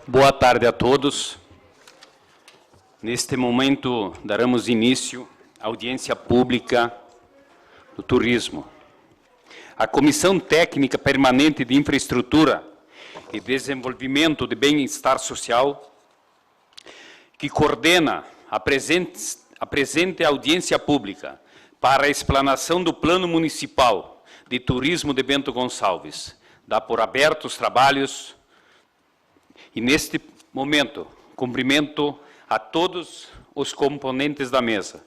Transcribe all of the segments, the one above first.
Boa tarde a todos. Neste momento, daremos início à audiência pública do turismo. A Comissão Técnica Permanente de Infraestrutura e Desenvolvimento de Bem-Estar Social, que coordena a presente audiência pública para a explanação do Plano Municipal de Turismo de Bento Gonçalves, dá por abertos os trabalhos e, neste momento, cumprimento a todos os componentes da mesa.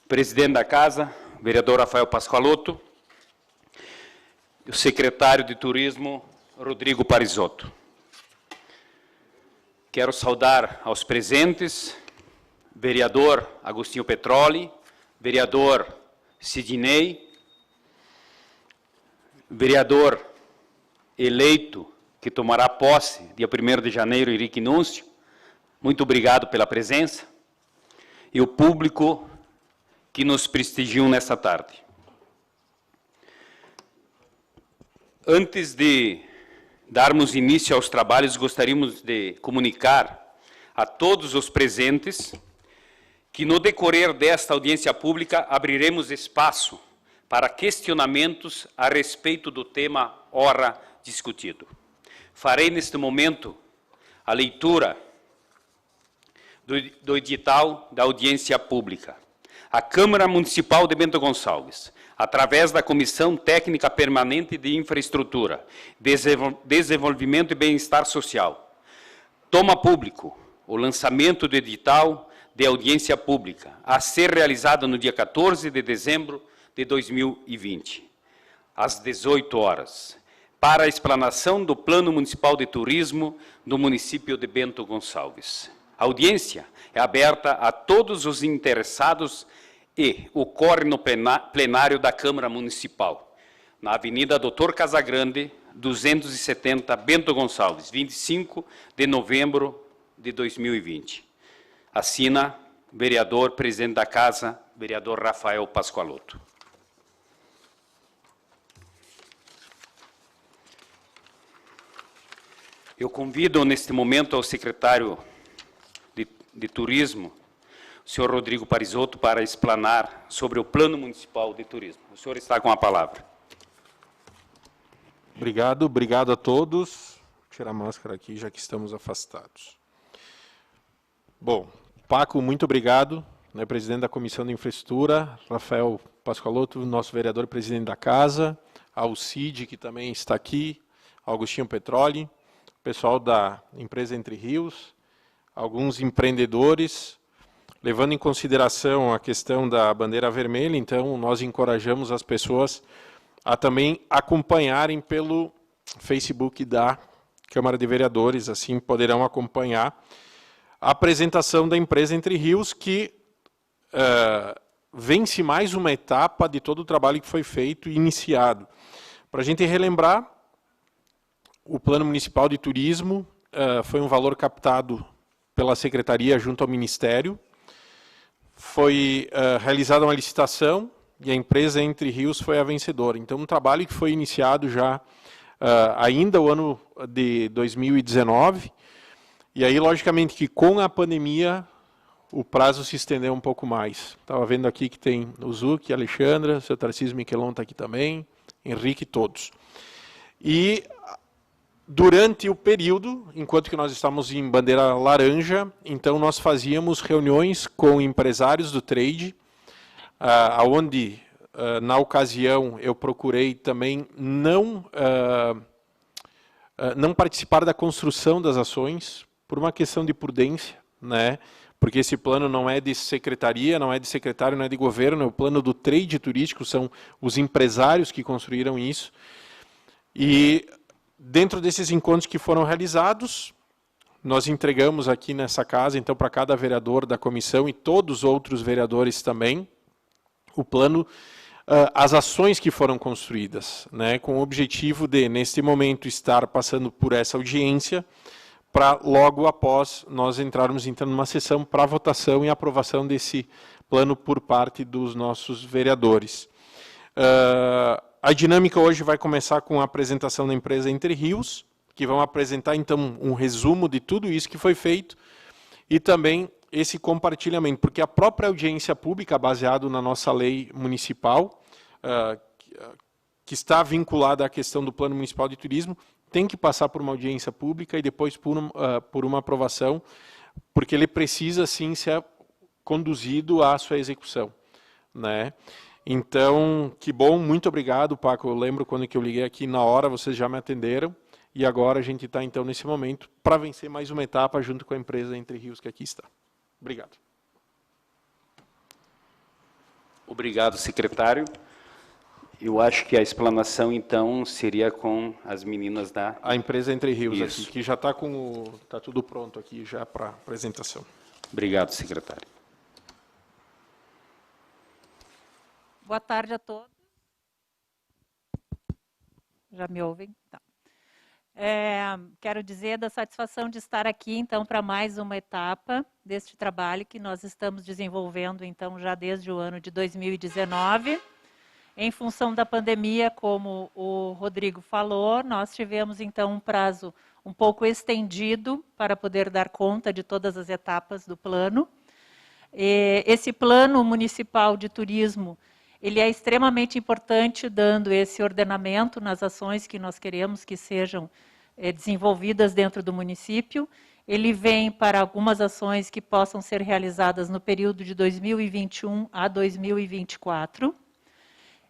Presidente da Casa, vereador Rafael Pascoaloto, o secretário de Turismo, Rodrigo Parisotto. Quero saudar aos presentes, vereador Agostinho Petroli, vereador Sidney, vereador eleito que tomará posse dia 1º de janeiro, Henrique Núncio, muito obrigado pela presença, e o público que nos prestigiam nesta tarde. Antes de darmos início aos trabalhos, gostaríamos de comunicar a todos os presentes que, no decorrer desta audiência pública, abriremos espaço para questionamentos a respeito do tema ora discutido. Farei, neste momento, a leitura do edital da audiência pública. A Câmara Municipal de Bento Gonçalves, através da Comissão Técnica Permanente de Infraestrutura, Desenvolvimento e Bem-Estar Social, toma público o lançamento do edital de audiência pública, a ser realizada no dia 14 de dezembro de 2020, às 18 horas, para a explanação do Plano Municipal de Turismo do município de Bento Gonçalves. A audiência é aberta a todos os interessados e ocorre no plenário da Câmara Municipal, na Avenida Doutor Casagrande, 270, Bento Gonçalves, 25 de novembro de 2020. Assina, vereador, presidente da Casa, vereador Rafael Pascoaloto. Eu convido, neste momento, ao secretário de Turismo, o senhor Rodrigo Parisotto, para explanar sobre o Plano Municipal de Turismo. O senhor está com a palavra. Obrigado a todos. Vou tirar a máscara aqui, já que estamos afastados. Bom, Paco, muito obrigado, né, presidente da Comissão de Infraestrutura, Rafael Pascoaloto, nosso vereador presidente da Casa, ao Cid, que também está aqui, Agostinho Petroli, pessoal da empresa Entre Rios, alguns empreendedores, levando em consideração a questão da bandeira vermelha, então nós encorajamos as pessoas a também acompanharem pelo Facebook da Câmara de Vereadores, assim poderão acompanhar a apresentação da empresa Entre Rios, que vence mais uma etapa de todo o trabalho que foi feito e iniciado. Para a gente relembrar, o Plano Municipal de Turismo foi um valor captado pela Secretaria junto ao Ministério. Foi realizada uma licitação e a empresa Entre Rios foi a vencedora. Então, um trabalho que foi iniciado já ainda o ano de 2019. E aí, logicamente, que com a pandemia, o prazo se estendeu um pouco mais. Estava vendo aqui que tem o Zuc, a Alexandra, o seu Tarcísio Miquelon está aqui também, Henrique, todos. E durante o período, enquanto que nós estávamos em bandeira laranja, então nós fazíamos reuniões com empresários do trade, onde, na ocasião, eu procurei também não participar da construção das ações, por uma questão de prudência, né? Porque esse plano não é de secretaria, não é de secretário, não é de governo, é o plano do trade turístico, são os empresários que construíram isso. E dentro desses encontros que foram realizados, nós entregamos aqui nessa casa, então, para cada vereador da comissão e todos os outros vereadores também, o plano, as ações que foram construídas, né, com o objetivo de, neste momento, estar passando por essa audiência, para logo após nós entrarmos então numa sessão para votação e aprovação desse plano por parte dos nossos vereadores. A dinâmica hoje vai começar com a apresentação da empresa Entre Rios, que vão apresentar, então, um resumo de tudo isso que foi feito, e também esse compartilhamento, porque a própria audiência pública, baseado na nossa lei municipal, que está vinculada à questão do Plano Municipal de Turismo, tem que passar por uma audiência pública e depois por uma aprovação, porque ele precisa, sim, ser conduzido à sua execução, né? Então, que bom, muito obrigado, Paco. Eu lembro quando que eu liguei aqui, na hora vocês já me atenderam, e agora a gente está, então, nesse momento, para vencer mais uma etapa junto com a empresa Entre Rios, que aqui está. Obrigado. Obrigado, secretário. Eu acho que a explanação, então, seria com as meninas da... A empresa Entre Rios, Isso. aqui, que já está tá tudo pronto aqui já para apresentação. Obrigado, secretário. Boa tarde a todos. Já me ouvem? Tá. Quero dizer da satisfação de estar aqui, então, para mais uma etapa deste trabalho que nós estamos desenvolvendo, então, já desde o ano de 2019. Em função da pandemia, como o Rodrigo falou, nós tivemos, então, um prazo um pouco estendido para poder dar conta de todas as etapas do plano. Esse plano municipal de turismo, ele é extremamente importante, dando esse ordenamento nas ações que nós queremos que sejam desenvolvidas dentro do município. Ele vem para algumas ações que possam ser realizadas no período de 2021 a 2024.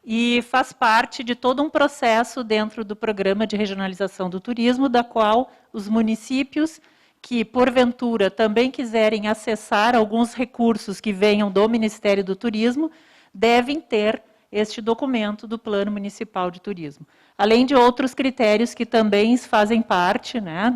E faz parte de todo um processo dentro do Programa de Regionalização do Turismo, da qual os municípios que, porventura, também quiserem acessar alguns recursos que venham do Ministério do Turismo, devem ter este documento do Plano Municipal de Turismo. Além de outros critérios que também fazem parte, né,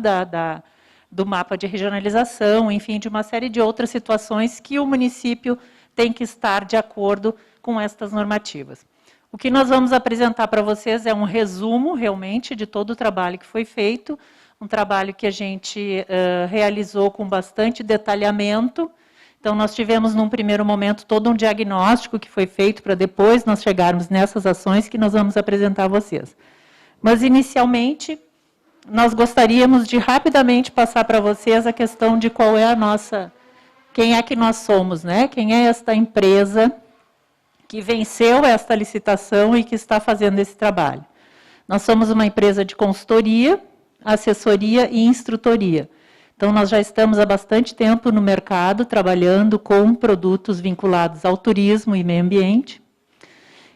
do mapa de regionalização, enfim, de uma série de outras situações que o município tem que estar de acordo com estas normativas. O que nós vamos apresentar para vocês é um resumo, realmente, de todo o trabalho que foi feito, um trabalho que a gente realizou com bastante detalhamento. Então, nós tivemos, num primeiro momento, todo um diagnóstico que foi feito para depois nós chegarmos nessas ações que nós vamos apresentar a vocês. Mas, inicialmente, nós gostaríamos de rapidamente passar para vocês a questão de qual é a nossa... Quem é que nós somos, né? Quem é esta empresa que venceu esta licitação e que está fazendo esse trabalho. Nós somos uma empresa de consultoria, assessoria e instrutoria. Então, nós já estamos há bastante tempo no mercado, trabalhando com produtos vinculados ao turismo e meio ambiente.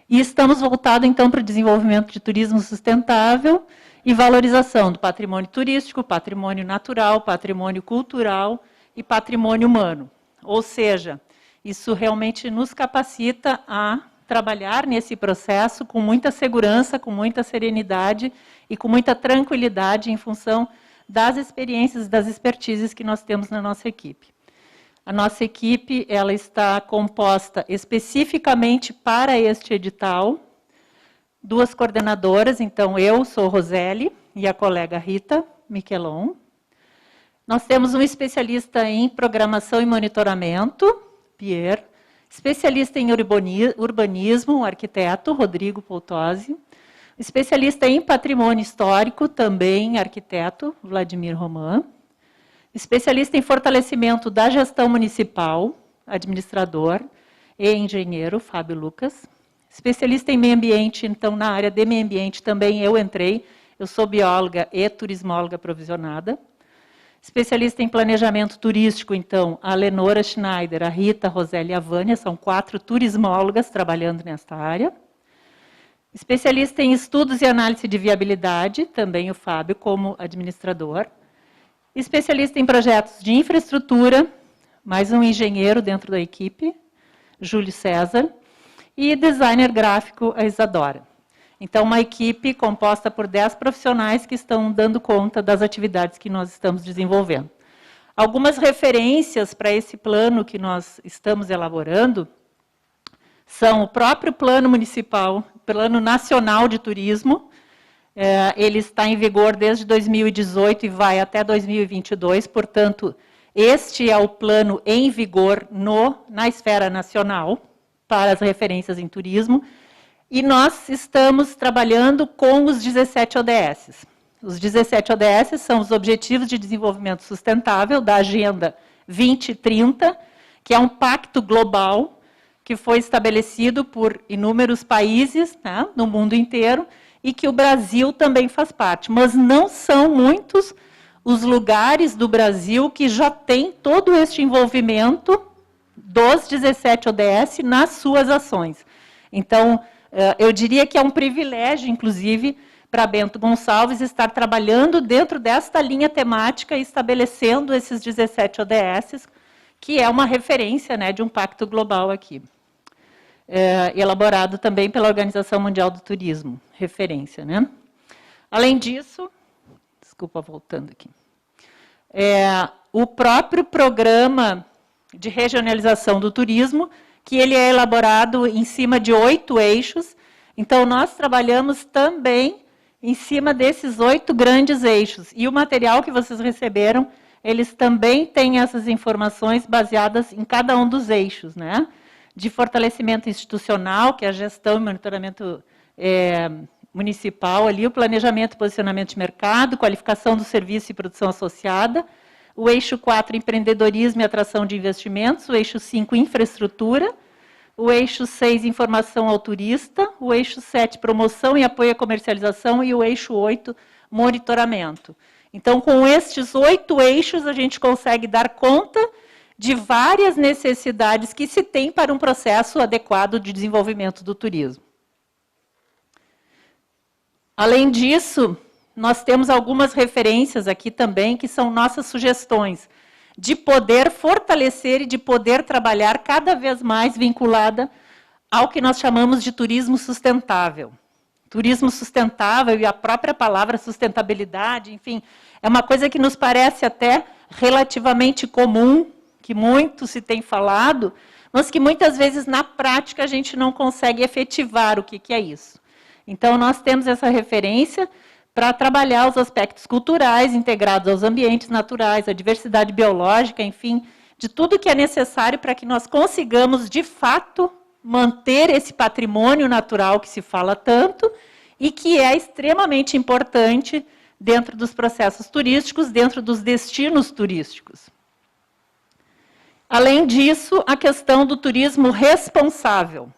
E estamos voltados, então, para o desenvolvimento de turismo sustentável e valorização do patrimônio turístico, patrimônio natural, patrimônio cultural e patrimônio humano. Ou seja, isso realmente nos capacita a trabalhar nesse processo com muita segurança, com muita serenidade e com muita tranquilidade em função das experiências, das expertises que nós temos na nossa equipe. A nossa equipe, ela está composta especificamente para este edital, 2 coordenadoras, então eu sou Roseli e a colega Rita Miquelon. Nós temos um especialista em programação e monitoramento, Pierre, especialista em urbanismo, o arquiteto Rodrigo Poltozzi, especialista em patrimônio histórico, também arquiteto Vladimir Roman, especialista em fortalecimento da gestão municipal, administrador e engenheiro Fábio Lucas, especialista em meio ambiente, então na área de meio ambiente também eu entrei, eu sou bióloga e turismóloga provisionada. Especialista em planejamento turístico, então, a Lenora Schneider, a Rita, a Roseli e a Vânia, são 4 turismólogas trabalhando nesta área. Especialista em estudos e análise de viabilidade, também o Fábio, como administrador. Especialista em projetos de infraestrutura, mais um engenheiro dentro da equipe, Júlio César. E designer gráfico, a Isadora. Então, uma equipe composta por 10 profissionais que estão dando conta das atividades que nós estamos desenvolvendo. Algumas referências para esse plano que nós estamos elaborando são o próprio Plano Municipal, Plano Nacional de Turismo. Ele está em vigor desde 2018 e vai até 2022, portanto, este é o plano em vigor na esfera nacional para as referências em turismo. E nós estamos trabalhando com os 17 ODS. Os 17 ODS são os Objetivos de Desenvolvimento Sustentável da Agenda 2030, que é um pacto global que foi estabelecido por inúmeros países, né, no mundo inteiro, e que o Brasil também faz parte. Mas não são muitos os lugares do Brasil que já têm todo este envolvimento dos 17 ODS nas suas ações. Então, eu diria que é um privilégio, inclusive, para Bento Gonçalves estar trabalhando dentro desta linha temática e estabelecendo esses 17 ODS, que é uma referência, né, de um pacto global aqui. Elaborado também pela Organização Mundial do Turismo, referência, né? Além disso, desculpa, voltando aqui, o próprio programa de regionalização do turismo, que ele é elaborado em cima de 8 eixos. Então, nós trabalhamos também em cima desses 8 grandes eixos. E o material que vocês receberam, eles também têm essas informações baseadas em cada um dos eixos, né? De fortalecimento institucional, que é a gestão e monitoramento municipal, ali, o planejamento e posicionamento de mercado, qualificação do serviço e produção associada, o eixo 4, empreendedorismo e atração de investimentos, o eixo 5, infraestrutura, o eixo 6, informação ao turista, o eixo 7, promoção e apoio à comercialização, e o eixo 8, monitoramento. Então, com estes 8 eixos, a gente consegue dar conta de várias necessidades que se tem para um processo adequado de desenvolvimento do turismo. Além disso, nós temos algumas referências aqui também, que são nossas sugestões, de poder fortalecer e de poder trabalhar cada vez mais vinculada ao que nós chamamos de turismo sustentável. Turismo sustentável e a própria palavra sustentabilidade, enfim, é uma coisa que nos parece até relativamente comum, que muito se tem falado, mas que muitas vezes na prática a gente não consegue efetivar o que é isso. Então, nós temos essa referência para trabalhar os aspectos culturais integrados aos ambientes naturais, a diversidade biológica, enfim, de tudo que é necessário para que nós consigamos, de fato, manter esse patrimônio natural que se fala tanto e que é extremamente importante dentro dos processos turísticos, dentro dos destinos turísticos. Além disso, a questão do turismo responsável.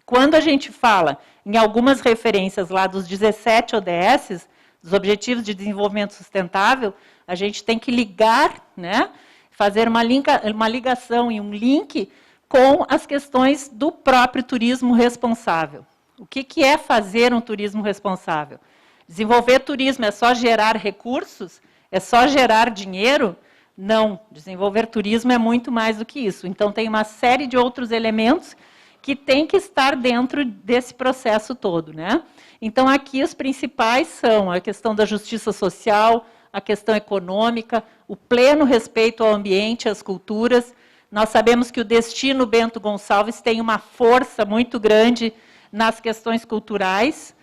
Quando a gente fala em algumas referências lá dos 17 ODS, dos Objetivos de Desenvolvimento Sustentável, a gente tem que ligar, né, fazer uma ligação e um link com as questões do próprio turismo responsável. O que é fazer um turismo responsável? Desenvolver turismo é só gerar recursos? É só gerar dinheiro? Não, desenvolver turismo é muito mais do que isso. Então, tem uma série de outros elementos que tem que estar dentro desse processo todo, né? Então, aqui os principais são a questão da justiça social, a questão econômica, o pleno respeito ao ambiente, às culturas. Nós sabemos que o destino Bento Gonçalves tem uma força muito grande nas questões culturais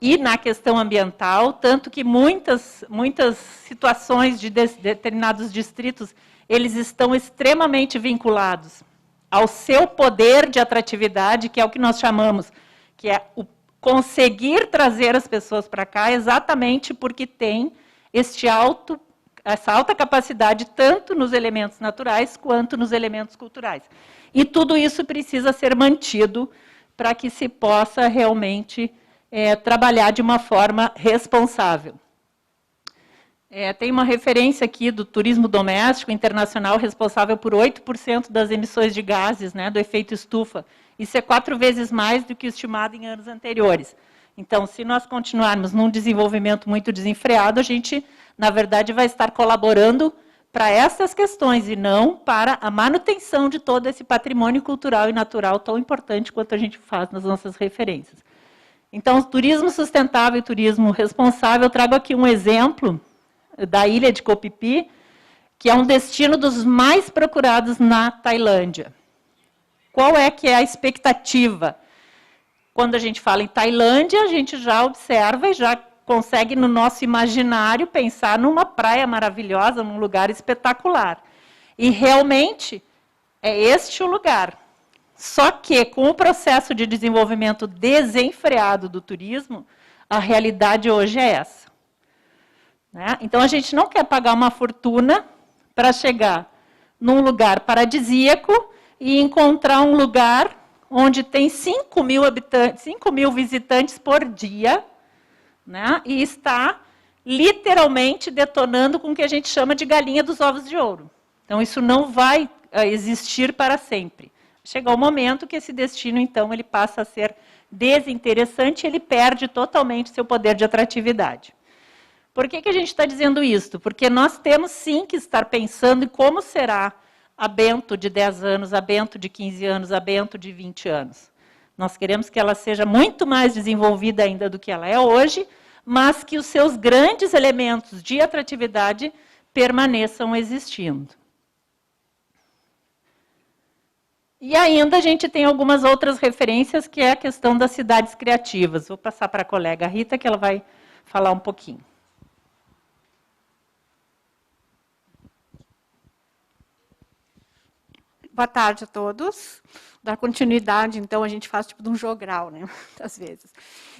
e na questão ambiental, tanto que muitas situações de determinados distritos, eles estão extremamente vinculados ao seu poder de atratividade, que é o que nós chamamos, que é o conseguir trazer as pessoas para cá, exatamente porque tem essa alta capacidade, tanto nos elementos naturais, quanto nos elementos culturais. E tudo isso precisa ser mantido para que se possa realmente trabalhar de uma forma responsável. Tem uma referência aqui do turismo doméstico internacional responsável por 8% das emissões de gases, né, do efeito estufa. Isso é 4 vezes mais do que o estimado em anos anteriores. Então, se nós continuarmos num desenvolvimento muito desenfreado, a gente, na verdade, vai estar colaborando para essas questões e não para a manutenção de todo esse patrimônio cultural e natural tão importante quanto a gente faz nas nossas referências. Então, turismo sustentável e turismo responsável, eu trago aqui um exemplo da ilha de Koh Phi Phi, que é um destino dos mais procurados na Tailândia. Qual é que é a expectativa? Quando a gente fala em Tailândia, a gente já observa e já consegue, no nosso imaginário, pensar numa praia maravilhosa, num lugar espetacular. E, realmente, é este o lugar. Só que, com o processo de desenvolvimento desenfreado do turismo, a realidade hoje é essa. Né? Então, a gente não quer pagar uma fortuna para chegar num lugar paradisíaco e encontrar um lugar onde tem 5 mil habitantes, 5 mil visitantes por dia, né? E está literalmente detonando com o que a gente chama de galinha dos ovos de ouro. Então, isso não vai existir para sempre. Chega o momento que esse destino, então, ele passa a ser desinteressante, ele perde totalmente seu poder de atratividade. Por que a gente está dizendo isso? Porque nós temos, sim, que estar pensando em como será a Bento de 10 anos, a Bento de 15 anos, a Bento de 20 anos. Nós queremos que ela seja muito mais desenvolvida ainda do que ela é hoje, mas que os seus grandes elementos de atratividade permaneçam existindo. E ainda a gente tem algumas outras referências, que é a questão das cidades criativas. Vou passar para a colega Rita, que ela vai falar um pouquinho. Boa tarde a todos. Dar continuidade, então, a gente faz tipo de um jogral, né? Às vezes.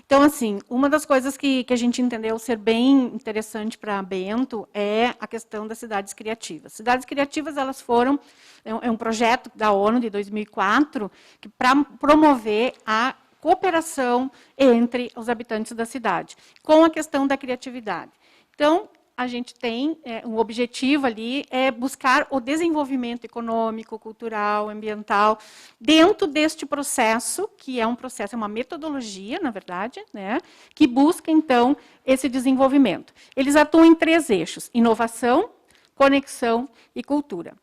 Então, assim, uma das coisas que a gente entendeu ser bem interessante para Bento é a questão das cidades criativas. Cidades criativas, elas foram, é um projeto da ONU de 2004, que para promover a cooperação entre os habitantes da cidade, com a questão da criatividade. Então, a gente tem um objetivo ali, é buscar o desenvolvimento econômico, cultural, ambiental, dentro deste processo, que é um processo, é uma metodologia, na verdade, né, que busca, então, esse desenvolvimento. Eles atuam em 3 eixos: inovação, conexão e cultura.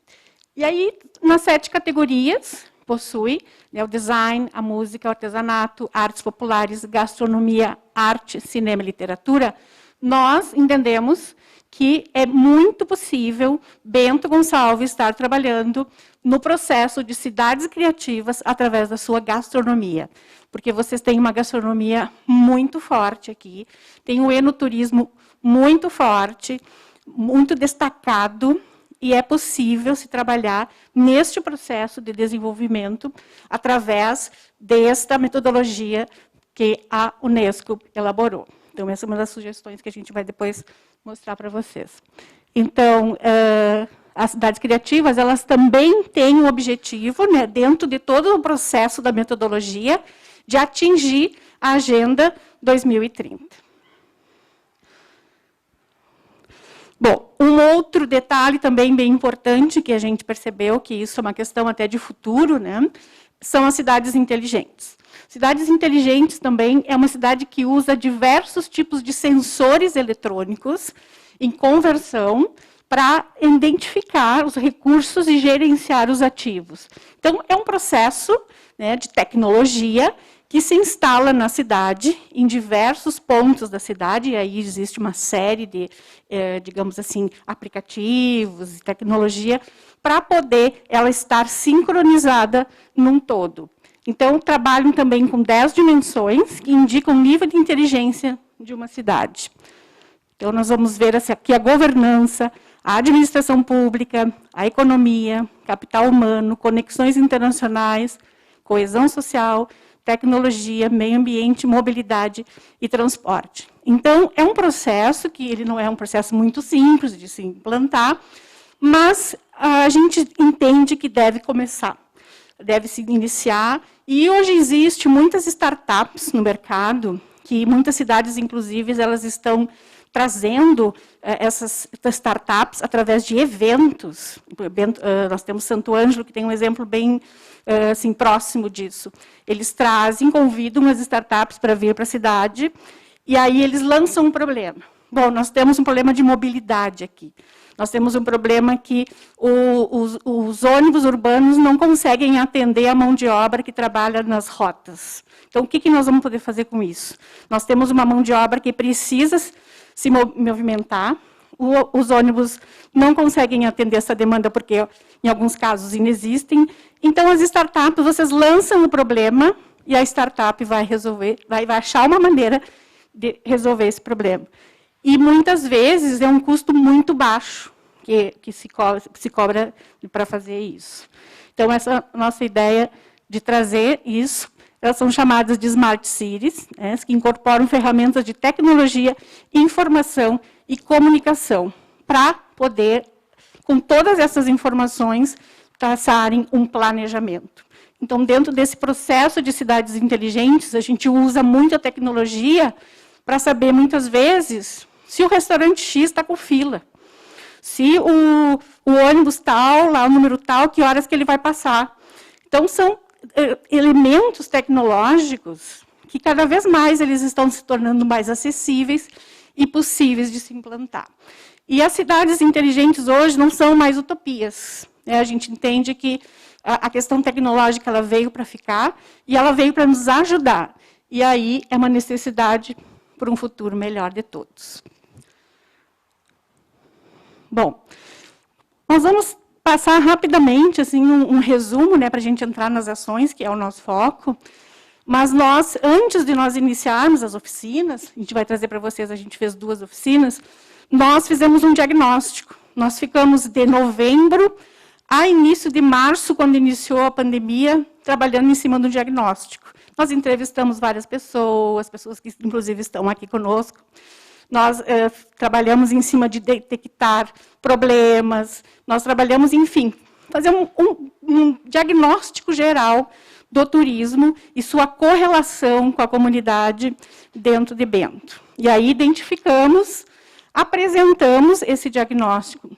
E aí, nas 7 categorias, possui, né, o design, a música, o artesanato, artes populares, gastronomia, arte, cinema e literatura. Nós entendemos que é muito possível Bento Gonçalves estar trabalhando no processo de cidades criativas através da sua gastronomia, porque vocês têm uma gastronomia muito forte aqui, tem um enoturismo muito forte, muito destacado, e é possível se trabalhar neste processo de desenvolvimento através desta metodologia que a Unesco elaborou. Então, essa é uma das sugestões que a gente vai depois mostrar para vocês. Então, as cidades criativas, elas também têm o objetivo, né, dentro de todo o processo da metodologia, de atingir a Agenda 2030. Bom, um outro detalhe também bem importante, que a gente percebeu que isso é uma questão até de futuro, né, são as cidades inteligentes. Cidades inteligentes também é uma cidade que usa diversos tipos de sensores eletrônicos em conversão para identificar os recursos e gerenciar os ativos. Então, é um processo, né, de tecnologia que se instala na cidade, em diversos pontos da cidade, e aí existe uma série de, digamos assim, aplicativos e tecnologia para poder ela estar sincronizada num todo. Então, trabalham também com 10 dimensões que indicam o nível de inteligência de uma cidade. Então, nós vamos ver aqui a governança, a administração pública, a economia, capital humano, conexões internacionais, coesão social, tecnologia, meio ambiente, mobilidade e transporte. Então, é um processo que ele não é um processo muito simples de se implantar, mas a gente entende que deve começar, deve se iniciar. E hoje existe muitas startups no mercado, que muitas cidades, inclusive, elas estão trazendo essas startups através de eventos. Nós temos Santo Ângelo, que tem um exemplo bem assim, próximo disso. Eles trazem, convidam as startups para vir para a cidade, e aí eles lançam um problema. Bom, nós temos um problema de mobilidade aqui. Nós temos um problema que os ônibus urbanos não conseguem atender a mão de obra que trabalha nas rotas. Então, o que nós vamos poder fazer com isso? Nós temos uma mão de obra que precisa se movimentar, os ônibus não conseguem atender essa demanda porque, em alguns casos, inexistem. Então, as startups, vocês lançam o problema e a startup vai resolver, vai achar uma maneira de resolver esse problema. E, muitas vezes, é um custo muito baixo que se cobra para fazer isso. Então, essa nossa ideia de trazer isso. Elas são chamadas de Smart Cities, né, que incorporam ferramentas de tecnologia, informação e comunicação, para poder, com todas essas informações, traçarem um planejamento. Então, dentro desse processo de cidades inteligentes, a gente usa muito a tecnologia para saber, muitas vezes, se o restaurante X está com fila, se o ônibus tal, lá o número tal, que horas que ele vai passar. Então, são elementos tecnológicos que, cada vez mais, eles estão se tornando mais acessíveis e possíveis de se implantar. E as cidades inteligentes hoje não são mais utopias. A gente entende que a questão tecnológica ela veio para ficar e ela veio para nos ajudar. E aí é uma necessidade para um futuro melhor de todos. Bom, nós vamos passar rapidamente assim, um resumo, né, para a gente entrar nas ações, que é o nosso foco. Mas nós, antes de nós iniciarmos as oficinas, a gente vai trazer para vocês, a gente fez 2 oficinas, nós fizemos um diagnóstico. Nós ficamos de novembro a início de março, quando iniciou a pandemia, trabalhando em cima do diagnóstico. Nós entrevistamos várias pessoas que inclusive estão aqui conosco. Nós trabalhamos em cima de detectar problemas, nós trabalhamos, enfim, fazer um diagnóstico geral do turismo e sua correlação com a comunidade dentro de Bento. E aí identificamos, apresentamos esse diagnóstico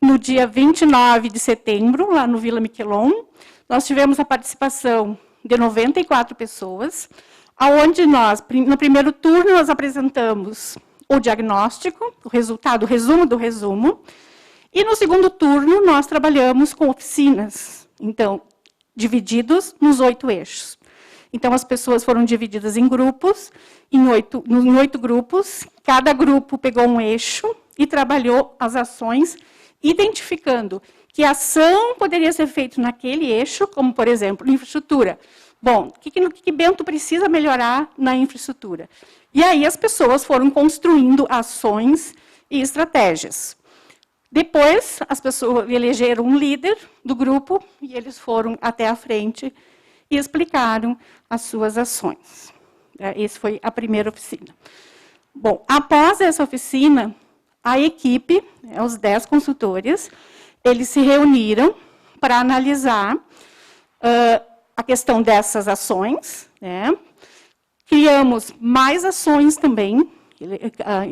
no dia 29 de setembro, lá no Vila Miquelon. Nós tivemos a participação de 94 pessoas, onde nós, no primeiro turno, nós apresentamos o diagnóstico, o resultado, o resumo do resumo, e no segundo turno nós trabalhamos com oficinas, então, divididos nos 8 eixos. Então, as pessoas foram divididas em grupos, em 8 grupos, cada grupo pegou um eixo e trabalhou as ações, identificando que ação poderia ser feita naquele eixo, como, por exemplo, infraestrutura. Bom, o que Bento precisa melhorar na infraestrutura? E aí as pessoas foram construindo ações e estratégias. Depois, as pessoas elegeram um líder do grupo e eles foram até a frente e explicaram as suas ações. Essa foi a primeira oficina. Bom, após essa oficina, a equipe, os 10 consultores, eles se reuniram para analisar a questão dessas ações, né? Criamos mais ações também,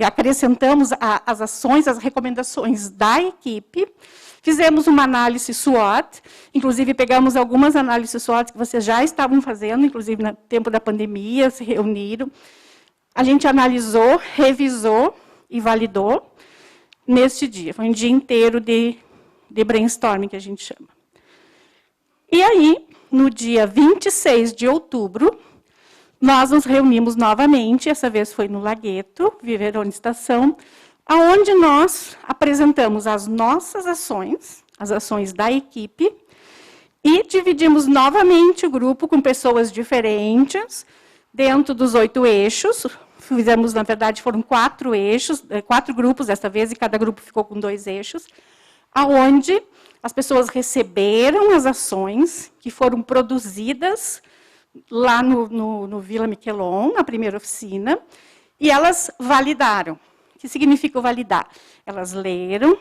acrescentamos as ações, as recomendações da equipe, fizemos uma análise SWOT, inclusive pegamos algumas análises SWOT que vocês já estavam fazendo, inclusive no tempo da pandemia, se reuniram. A gente analisou, revisou e validou neste dia. Foi um dia inteiro de brainstorming, que a gente chama. E aí, no dia 26 de outubro, nós nos reunimos novamente, essa vez foi no Lagueto, Viverone Estação, onde nós apresentamos as nossas ações, as ações da equipe, e dividimos novamente o grupo com pessoas diferentes, dentro dos 8 eixos. Fizemos, na verdade, foram 4 eixos, 4 grupos desta vez, e cada grupo ficou com 2 eixos, aonde as pessoas receberam as ações que foram produzidas lá no Vila Miquelon, na primeira oficina, e elas validaram. O que significa validar? Elas leram,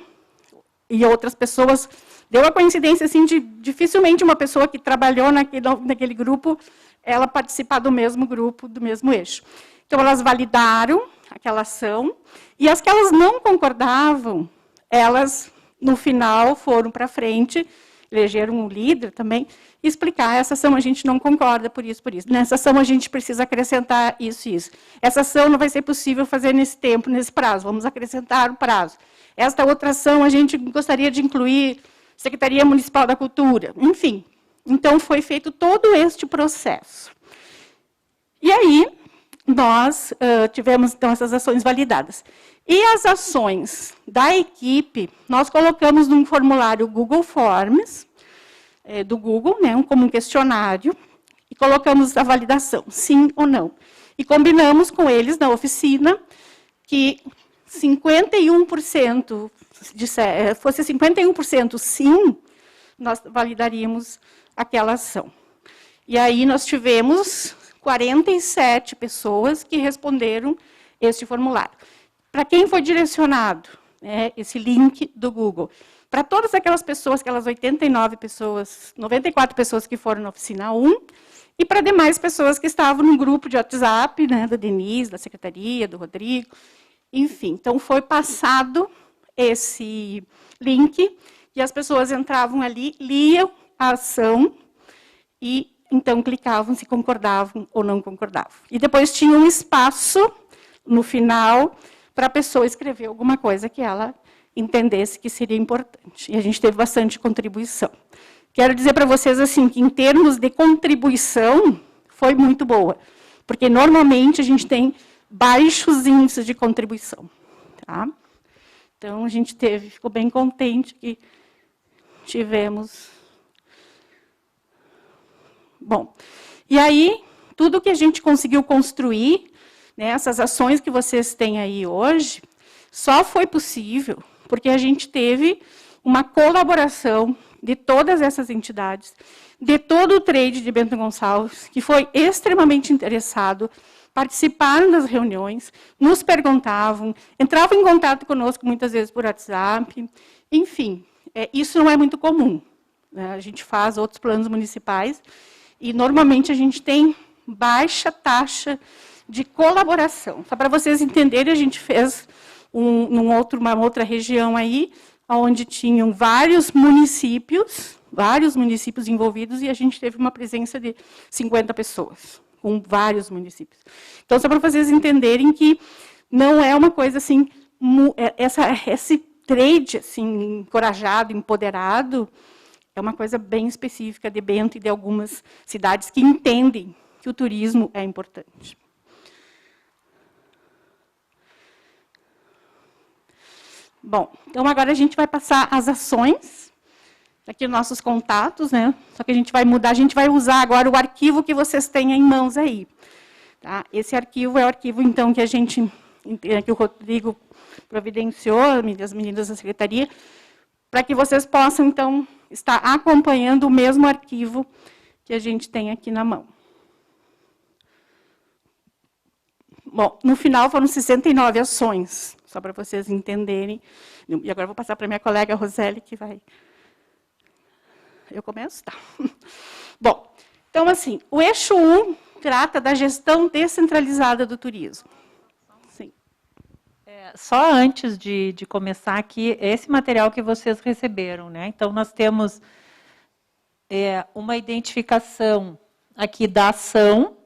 e outras pessoas... Deu a coincidência, assim, de dificilmente uma pessoa que trabalhou naquele grupo, ela participar do mesmo grupo, do mesmo eixo. Então, elas validaram aquela ação, e as que elas não concordavam, elas, no final, foram para frente, elegeram um líder também, e explicar, essa ação a gente não concorda por isso, por isso. Nessa ação a gente precisa acrescentar isso e isso. Essa ação não vai ser possível fazer nesse tempo, nesse prazo, vamos acrescentar o prazo. Esta outra ação a gente gostaria de incluir Secretaria Municipal da Cultura, enfim. Então, foi feito todo este processo. E aí, nós tivemos, então, essas ações validadas. E as ações da equipe, nós colocamos num formulário Google Forms, do Google, né, como um questionário, e colocamos a validação, sim ou não. E combinamos com eles, na oficina, que 51%, fosse 51% sim, nós validaríamos aquela ação. E aí nós tivemos 47 pessoas que responderam este formulário. Para quem foi direcionado, né, esse link do Google? Para todas aquelas pessoas, aquelas 89 pessoas, 94 pessoas que foram na oficina 1, e para demais pessoas que estavam no grupo de WhatsApp, né, da Denise, da secretaria, do Rodrigo, enfim. Então, foi passado esse link, e as pessoas entravam ali, liam a ação, e então clicavam se concordavam ou não concordavam. E depois tinha um espaço, no final, para a pessoa escrever alguma coisa que ela entendesse que seria importante. E a gente teve bastante contribuição. Quero dizer para vocês assim, que em termos de contribuição, foi muito boa. Porque, normalmente, a gente tem baixos índices de contribuição. Tá? Então, a gente ficou bem contente que tivemos. Bom, e aí, tudo que a gente conseguiu construir, né, essas ações que vocês têm aí hoje, só foi possível porque a gente teve uma colaboração de todas essas entidades, de todo o trade de Bento Gonçalves, que foi extremamente interessado, participaram das reuniões, nos perguntavam, entravam em contato conosco muitas vezes por WhatsApp, enfim, isso não é muito comum. Né? A gente faz outros planos municipais e, normalmente, a gente tem baixa taxa de colaboração. Só para vocês entenderem, a gente fez uma outra região aí, onde tinham vários municípios envolvidos, e a gente teve uma presença de 50 pessoas, com vários municípios. Então, só para vocês entenderem que não é uma coisa assim, esse trade assim, encorajado, empoderado, é uma coisa bem específica de Bento e de algumas cidades que entendem que o turismo é importante. Bom, então agora a gente vai passar as ações, aqui nossos contatos, né? Só que a gente vai mudar, a gente vai usar agora o arquivo que vocês têm em mãos aí. Tá? Esse arquivo é o arquivo, então, que o Rodrigo providenciou, as meninas da secretaria, para que vocês possam, então, estar acompanhando o mesmo arquivo que a gente tem aqui na mão. Bom, no final foram 69 ações, só para vocês entenderem. E agora vou passar para a minha colega Roseli, que vai... Eu começo? Tá. Bom, então, assim, o eixo 1 trata da gestão descentralizada do turismo. Sim. Só antes de começar aqui, esse material que vocês receberam, né? Então, nós temos uma identificação aqui da ação.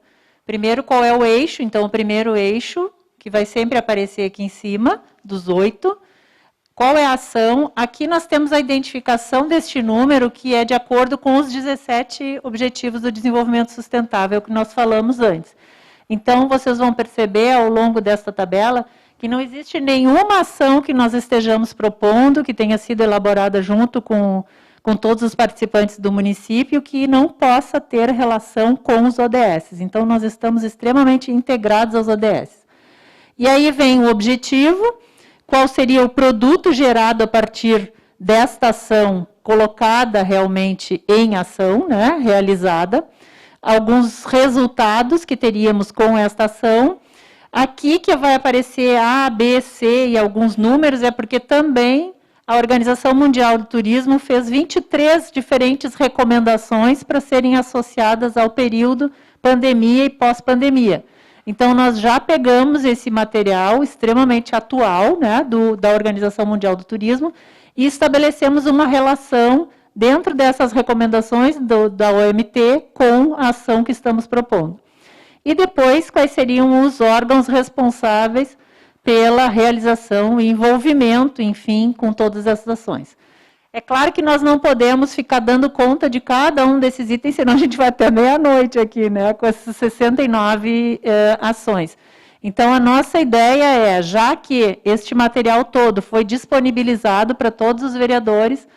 Primeiro, qual é o eixo? Então, o primeiro eixo, que vai sempre aparecer aqui em cima, dos 8. Qual é a ação? Aqui nós temos a identificação deste número, que é de acordo com os 17 Objetivos do Desenvolvimento Sustentável, que nós falamos antes. Então, vocês vão perceber, ao longo desta tabela, que não existe nenhuma ação que nós estejamos propondo, que tenha sido elaborada junto com todos os participantes do município, que não possa ter relação com os ODS. Então, nós estamos extremamente integrados aos ODS. E aí vem o objetivo, qual seria o produto gerado a partir desta ação colocada realmente em ação, né, realizada, alguns resultados que teríamos com esta ação. Aqui que vai aparecer A, B, C e alguns números, é porque também a Organização Mundial do Turismo fez 23 diferentes recomendações para serem associadas ao período pandemia e pós-pandemia. Então, nós já pegamos esse material extremamente atual, né, da Organização Mundial do Turismo, e estabelecemos uma relação dentro dessas recomendações da OMT com a ação que estamos propondo. E depois, quais seriam os órgãos responsáveis pela realização e envolvimento, enfim, com todas essas ações. É claro que nós não podemos ficar dando conta de cada um desses itens, senão a gente vai até meia-noite aqui, né, com essas 69 ações. Então, a nossa ideia é, já que este material todo foi disponibilizado para todos os vereadores,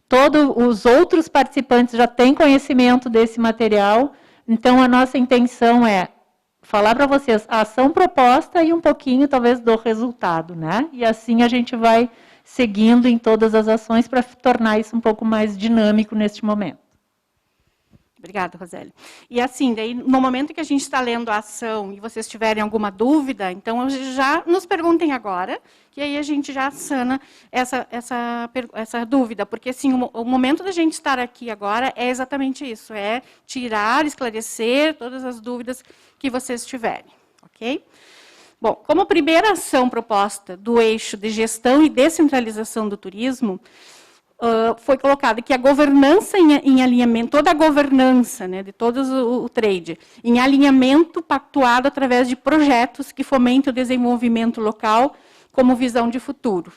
todos os outros participantes já têm conhecimento desse material, então a nossa intenção é falar para vocês a ação proposta e um pouquinho, talvez, do resultado, né? E assim a gente vai seguindo em todas as ações para tornar isso um pouco mais dinâmico neste momento. Obrigada, Roseli. E assim, daí, no momento que a gente está lendo a ação e vocês tiverem alguma dúvida, então já nos perguntem agora, que aí a gente já sana essa dúvida, porque assim, o momento da gente estar aqui agora é exatamente isso, é tirar, esclarecer todas as dúvidas que vocês tiverem, ok? Bom, como primeira ação proposta do eixo de gestão e descentralização do turismo, foi colocado que a governança em alinhamento, toda a governança, né, de todo o trade, em alinhamento pactuado através de projetos que fomentem o desenvolvimento local como visão de futuro.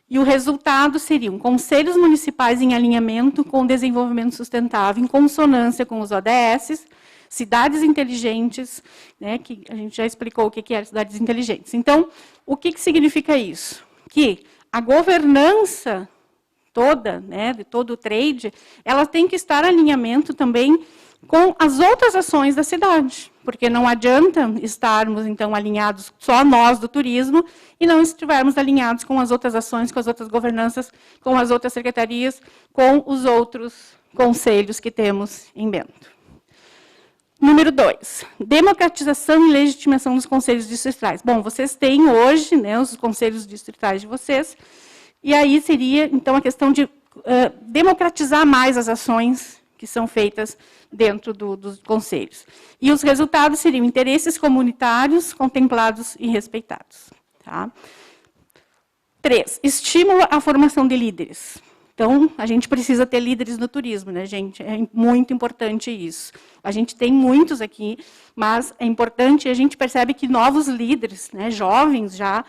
E o resultado seriam conselhos municipais em alinhamento com o desenvolvimento sustentável, em consonância com os ODS, cidades inteligentes, né, que a gente já explicou o que é cidades inteligentes. Então, o que significa isso? Que a governança toda, né, de todo o trade, ela tem que estar em alinhamento também com as outras ações da cidade, porque não adianta estarmos, então, alinhados só nós do turismo e não estivermos alinhados com as outras ações, com as outras governanças, com as outras secretarias, com os outros conselhos que temos em Bento. Número 2, democratização e legitimação dos conselhos distritais. Bom, vocês têm hoje, né, os conselhos distritais de vocês, e aí seria, então, a questão de democratizar mais as ações que são feitas dentro dos conselhos. E os resultados seriam interesses comunitários contemplados e respeitados. Tá? 3, estímulo à formação de líderes. Então, a gente precisa ter líderes no turismo, né, gente? É muito importante isso. A gente tem muitos aqui, mas é importante, e a gente percebe que novos líderes, né, jovens já,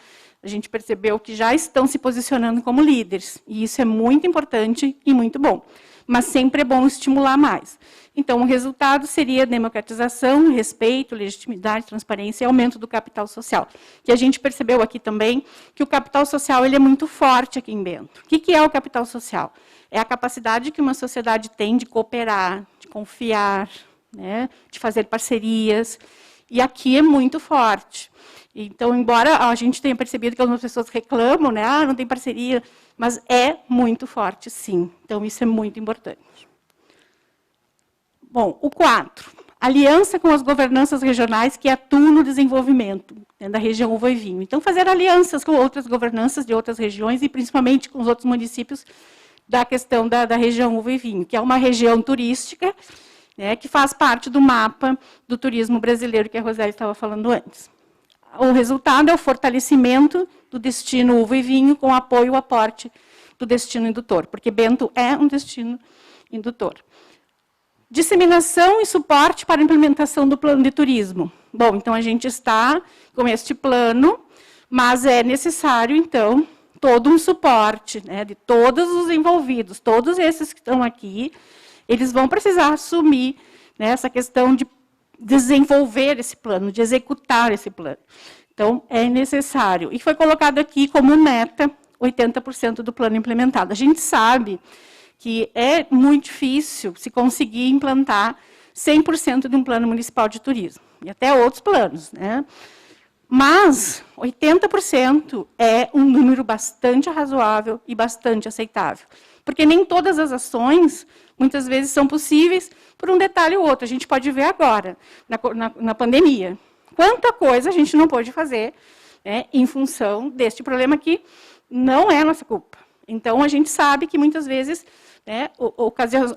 a gente percebeu que já estão se posicionando como líderes. E isso é muito importante e muito bom. Mas sempre é bom estimular mais. Então, o resultado seria democratização, respeito, legitimidade, transparência e aumento do capital social. Que a gente percebeu aqui também que o capital social ele é muito forte aqui em Bento. O que é o capital social? É a capacidade que uma sociedade tem de cooperar, de confiar, né, de fazer parcerias. E aqui é muito forte. Então, embora a gente tenha percebido que algumas pessoas reclamam, né, não tem parceria, mas é muito forte, sim. Então, isso é muito importante. Bom, o 4, aliança com as governanças regionais que atuam no desenvolvimento, né, da região Uva e Vinho. Então, fazer alianças com outras governanças de outras regiões e, principalmente, com os outros municípios da questão da região Uva e Vinho, que é uma região turística, né, que faz parte do mapa do turismo brasileiro que a Roseli estava falando antes. O resultado é o fortalecimento do destino uva e vinho com apoio ao aporte do destino indutor, porque Bento é um destino indutor. Disseminação e suporte para a implementação do plano de turismo. Bom, então a gente está com este plano, mas é necessário, então, todo um suporte, né, de todos os envolvidos, todos esses que estão aqui, eles vão precisar assumir, né, essa questão de desenvolver esse plano, de executar esse plano. Então, é necessário. E foi colocado aqui como meta 80% do plano implementado. A gente sabe que é muito difícil se conseguir implantar 100% de um plano municipal de turismo, e até outros planos, né? Mas 80% é um número bastante razoável e bastante aceitável, porque nem todas as ações, muitas vezes, são possíveis por um detalhe ou outro. A gente pode ver agora, na pandemia, quanta coisa a gente não pôde fazer, né, em função deste problema que não é nossa culpa. Então, a gente sabe que, muitas vezes, né,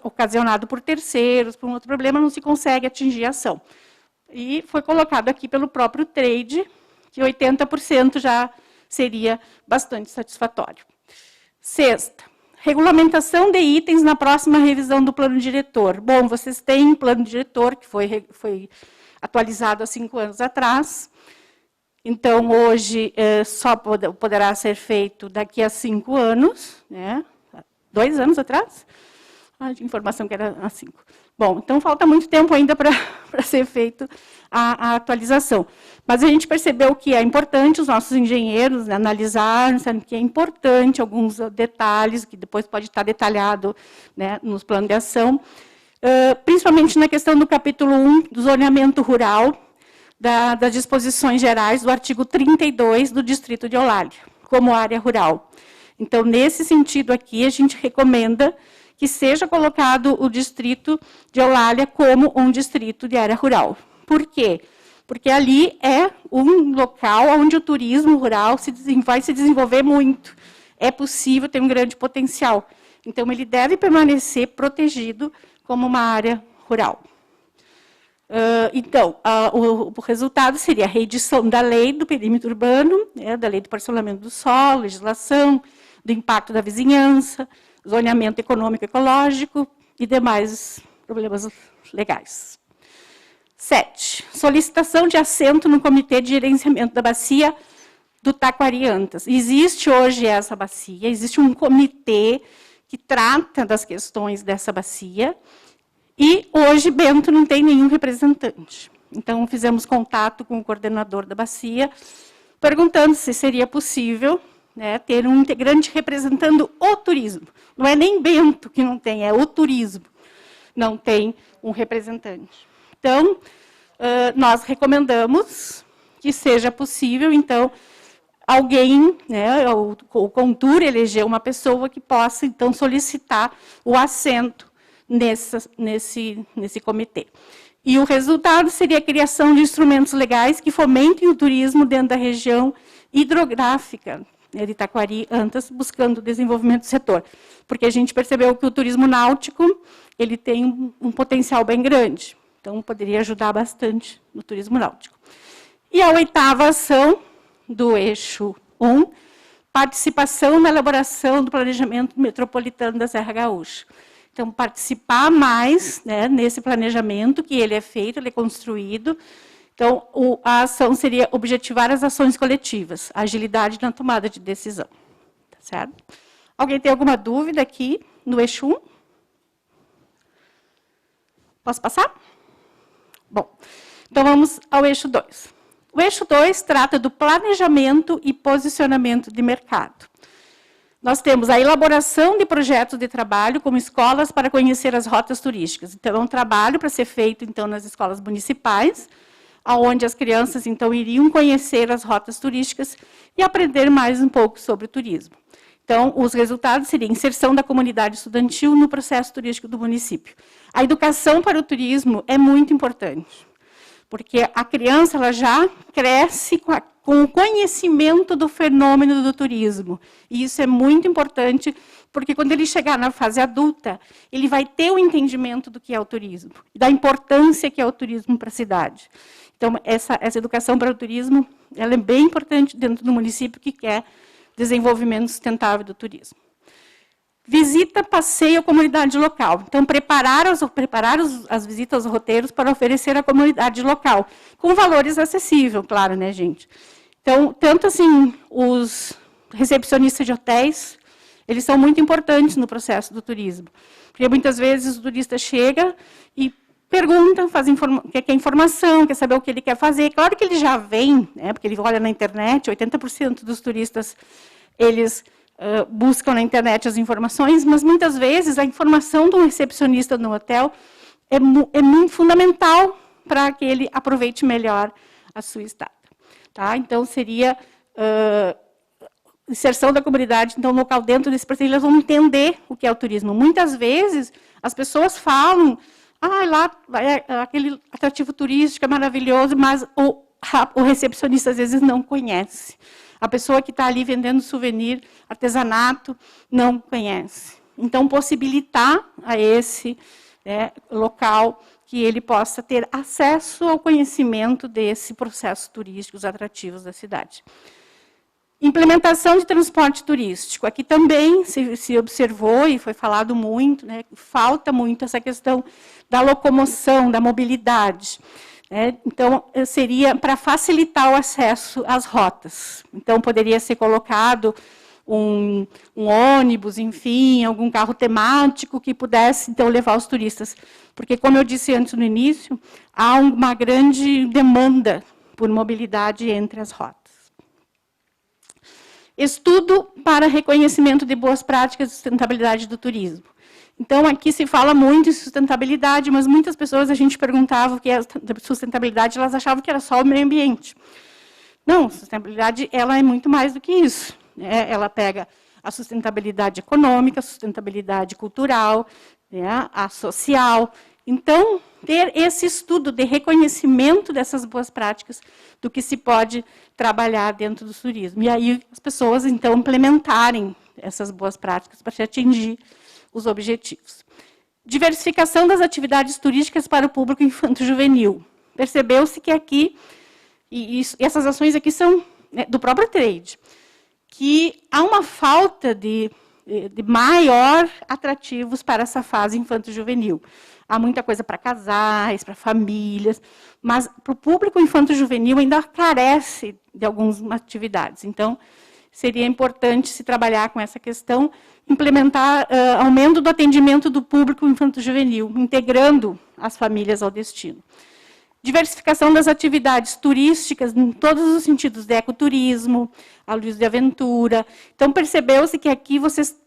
ocasionado por terceiros, por um outro problema, não se consegue atingir a ação. E foi colocado aqui pelo próprio trade, que 80% já seria bastante satisfatório. 6ª, regulamentação de itens na próxima revisão do plano diretor. Bom, vocês têm um plano diretor que foi atualizado há 5 anos atrás. Então, hoje, só poderá ser feito daqui a 5 anos, né? 2 anos atrás? A informação que era há 5. Bom, então falta muito tempo ainda para ser feito a atualização. Mas a gente percebeu que é importante os nossos engenheiros, né, analisar, sabe, que é importante alguns detalhes, que depois pode estar detalhado, né, nos planos de ação, principalmente na questão do capítulo 1 do zoneamento rural, das disposições gerais do artigo 32 do Distrito de Eulália, como área rural. Então, nesse sentido aqui, a gente recomenda que seja colocado o distrito de Eulália como um distrito de área rural. Por quê? Porque ali é um local onde o turismo rural vai se desenvolver muito. É possível, tem um grande potencial. Então, ele deve permanecer protegido como uma área rural. Então, o resultado seria a reedição da lei do perímetro urbano, né, da lei do parcelamento do solo, legislação, do impacto da vizinhança, zoneamento econômico ecológico e demais problemas legais. 7. Solicitação de assento no Comitê de Gerenciamento da Bacia do Taquari-Antas. Existe hoje essa bacia, existe um comitê que trata das questões dessa bacia, e hoje Bento não tem nenhum representante. Então, fizemos contato com o coordenador da bacia, perguntando se seria possível, né, ter um integrante representando o turismo. Não é nem Bento que não tem, é o turismo. Não tem um representante. Então, nós recomendamos que seja possível, então, alguém, né, o Contur eleger uma pessoa que possa, então, solicitar o assento nesse comitê. E o resultado seria a criação de instrumentos legais que fomentem o turismo dentro da região hidrográfica de Taquari-Antas, buscando o desenvolvimento do setor. Porque a gente percebeu que o turismo náutico ele tem um potencial bem grande. Então, poderia ajudar bastante no turismo náutico. E a 8ª ação do eixo 1, participação na elaboração do planejamento metropolitano da Serra Gaúcha. Então, participar mais, né, nesse planejamento, que ele é feito, ele é construído. Então, a ação seria objetivar as ações coletivas, agilidade na tomada de decisão. Tá certo? Alguém tem alguma dúvida aqui no eixo 1? Posso passar? Bom, então vamos ao eixo 2. O eixo 2 trata do planejamento e posicionamento de mercado. Nós temos a elaboração de projetos de trabalho como escolas para conhecer as rotas turísticas. Então, é um trabalho para ser feito, então, nas escolas municipais, onde as crianças, então, iriam conhecer as rotas turísticas e aprender mais um pouco sobre o turismo. Então, os resultados seriam inserção da comunidade estudantil no processo turístico do município. A educação para o turismo é muito importante, porque a criança ela já cresce com o conhecimento do fenômeno do turismo. E isso é muito importante, porque quando ele chegar na fase adulta, ele vai ter o entendimento do que é o turismo, da importância que é o turismo para a cidade. Então, essa educação para o turismo ela é bem importante dentro do município que quer desenvolvimento sustentável do turismo. Visita, passeio à comunidade local. Então, preparar as visitas, os roteiros para oferecer à comunidade local, com valores acessíveis, claro, né, gente? Então, tanto assim, os recepcionistas de hotéis, eles são muito importantes no processo do turismo. Porque muitas vezes o turista chega e pergunta, quer informação, quer saber o que ele quer fazer. Claro que ele já vem, né, porque ele olha na internet, 80% dos turistas, eles buscam na internet as informações, mas muitas vezes a informação do recepcionista no hotel é muito fundamental para que ele aproveite melhor a sua estada. Tá? Então, seria inserção da comunidade, então, local dentro desse processo, eles vão entender o que é o turismo. Muitas vezes, as pessoas falam, lá vai aquele atrativo turístico é maravilhoso, mas o recepcionista, às vezes, não conhece. A pessoa que está ali vendendo souvenir, artesanato, não conhece. Então, possibilitar a esse local que ele possa ter acesso ao conhecimento desse processo turístico, os atrativos da cidade. Implementação de transporte turístico. Aqui também se observou, e foi falado muito, né, falta muito essa questão da locomoção, da mobilidade. Então, seria para facilitar o acesso às rotas. Então, poderia ser colocado um ônibus, enfim, algum carro temático que pudesse, então, levar os turistas. Porque, como eu disse antes no início, há uma grande demanda por mobilidade entre as rotas. Estudo para reconhecimento de boas práticas de sustentabilidade do turismo. Então, aqui se fala muito em sustentabilidade, mas muitas pessoas a gente perguntava o que é sustentabilidade, elas achavam que era só o meio ambiente. Não, sustentabilidade ela é muito mais do que isso. Ela pega a sustentabilidade econômica, a sustentabilidade cultural, né, a social. Então, ter esse estudo de reconhecimento dessas boas práticas do que se pode trabalhar dentro do turismo. E aí as pessoas, então, implementarem essas boas práticas para se atingir os objetivos. Diversificação das atividades turísticas para o público infanto-juvenil. Percebeu-se que aqui, e essas ações aqui são, né, do próprio trade, que há uma falta de maior atrativos para essa fase infanto-juvenil. Há muita coisa para casais, para famílias, mas para o público infanto-juvenil ainda carece de algumas atividades. Então, seria importante se trabalhar com essa questão, implementar aumento do atendimento do público infanto-juvenil, integrando as famílias ao destino. Diversificação das atividades turísticas, em todos os sentidos, de ecoturismo, a luz de aventura. Então, percebeu-se que aqui vocês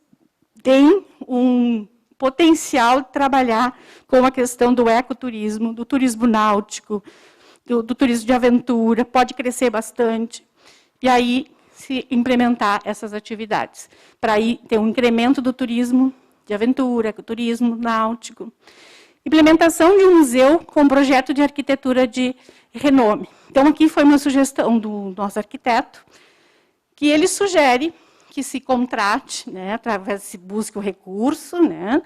têm um potencial de trabalhar com a questão do ecoturismo, do turismo náutico, do turismo de aventura, pode crescer bastante. E aí, se implementar essas atividades, para aí ter um incremento do turismo de aventura, ecoturismo náutico. Implementação de um museu com projeto de arquitetura de renome. Então, aqui foi uma sugestão do nosso arquiteto, que ele sugere que se contrate, né, através se busque o recurso, né,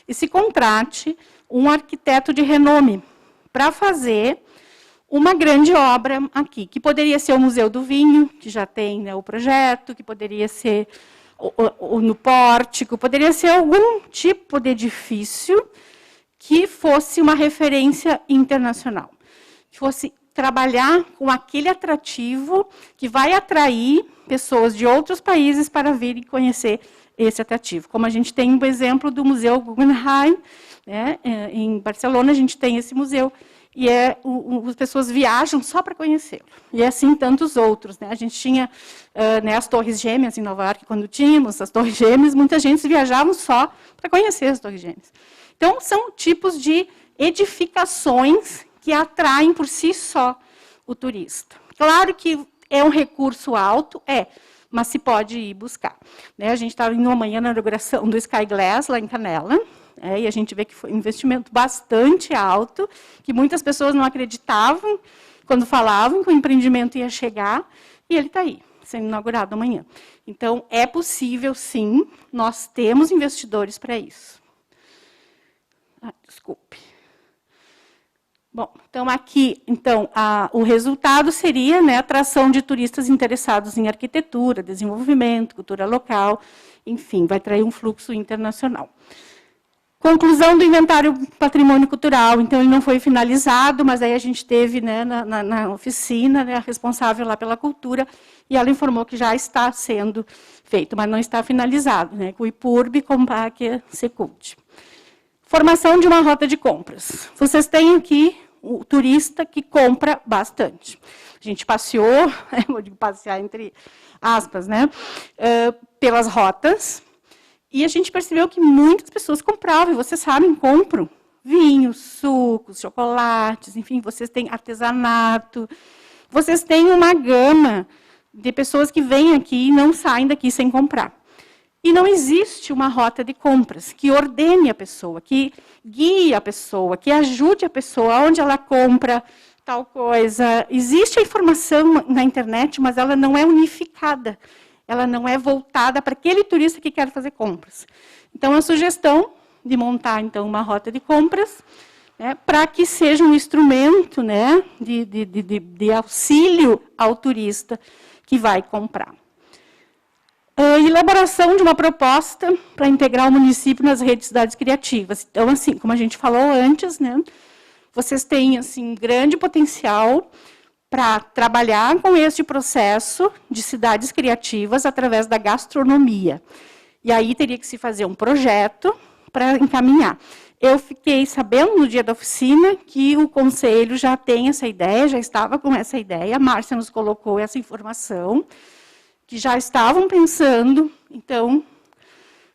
e se contrate um arquiteto de renome para fazer uma grande obra aqui, que poderia ser o Museu do Vinho, que já tem, né, o projeto, que poderia ser no Pórtico, poderia ser algum tipo de edifício que fosse uma referência internacional, que fosse trabalhar com aquele atrativo que vai atrair pessoas de outros países para virem conhecer esse atrativo. Como a gente tem um exemplo do Museu Guggenheim, né, em Barcelona, a gente tem esse museu, e as pessoas viajam só para conhecê-lo. E assim tantos outros. Né? A gente tinha né, as Torres Gêmeas em Nova York, quando tínhamos as Torres Gêmeas, muita gente viajava só para conhecer as Torres Gêmeas. Então, são tipos de edificações que atraem por si só o turista. Claro que é um recurso alto, mas se pode ir buscar. Né, a gente estava indo amanhã na inauguração do Sky Glass, lá em Canela, e a gente vê que foi um investimento bastante alto, que muitas pessoas não acreditavam quando falavam que o empreendimento ia chegar, e ele está aí, sendo inaugurado amanhã. Então, é possível, sim, nós temos investidores para isso. Desculpe. Bom, então aqui, o resultado seria, né, atração de turistas interessados em arquitetura, desenvolvimento, cultura local, enfim, vai trazer um fluxo internacional. Conclusão do inventário patrimônio cultural, então ele não foi finalizado, mas aí a gente teve, né, na oficina, né, a responsável lá pela cultura, e ela informou que já está sendo feito, mas não está finalizado, né, com o IPURB, Compaq, Secult. Formação de uma rota de compras. Vocês têm aqui o turista que compra bastante. A gente passeou, vou passear entre aspas, né, pelas rotas, e a gente percebeu que muitas pessoas compravam, e vocês sabem, compram vinhos, sucos, chocolates, enfim, vocês têm artesanato, vocês têm uma gama de pessoas que vêm aqui e não saem daqui sem comprar. E não existe uma rota de compras que ordene a pessoa, que guie a pessoa, que ajude a pessoa onde ela compra tal coisa. Existe a informação na internet, mas ela não é unificada. Ela não é voltada para aquele turista que quer fazer compras. Então, a sugestão de montar, então, uma rota de compras, né, para que seja um instrumento, né, de auxílio ao turista que vai comprar. Elaboração de uma proposta para integrar o município nas redes de cidades criativas. Então, assim, como a gente falou antes, né, vocês têm assim, grande potencial para trabalhar com este processo de cidades criativas através da gastronomia. E aí teria que se fazer um projeto para encaminhar. Eu fiquei sabendo no dia da oficina que o conselho já tem essa ideia, já estava com essa ideia, a Márcia nos colocou essa informação, que já estavam pensando, então,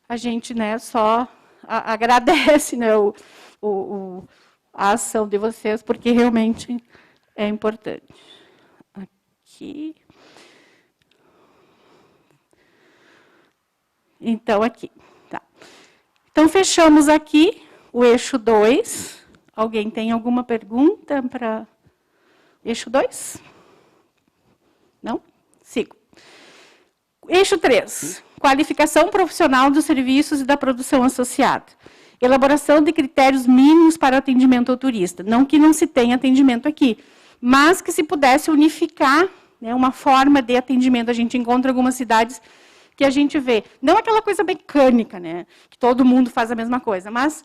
a gente, né, só agradece, né, a ação de vocês, porque realmente é importante. Aqui. Então, aqui. Tá. Então, fechamos aqui o eixo 2. Alguém tem alguma pergunta para eixo 2? Não? Sigo. Eixo 3. Qualificação profissional dos serviços e da produção associada. Elaboração de critérios mínimos para atendimento ao turista. Não que não se tenha atendimento aqui, mas que se pudesse unificar, né, uma forma de atendimento. A gente encontra algumas cidades que a gente vê, não aquela coisa mecânica, né, que todo mundo faz a mesma coisa, mas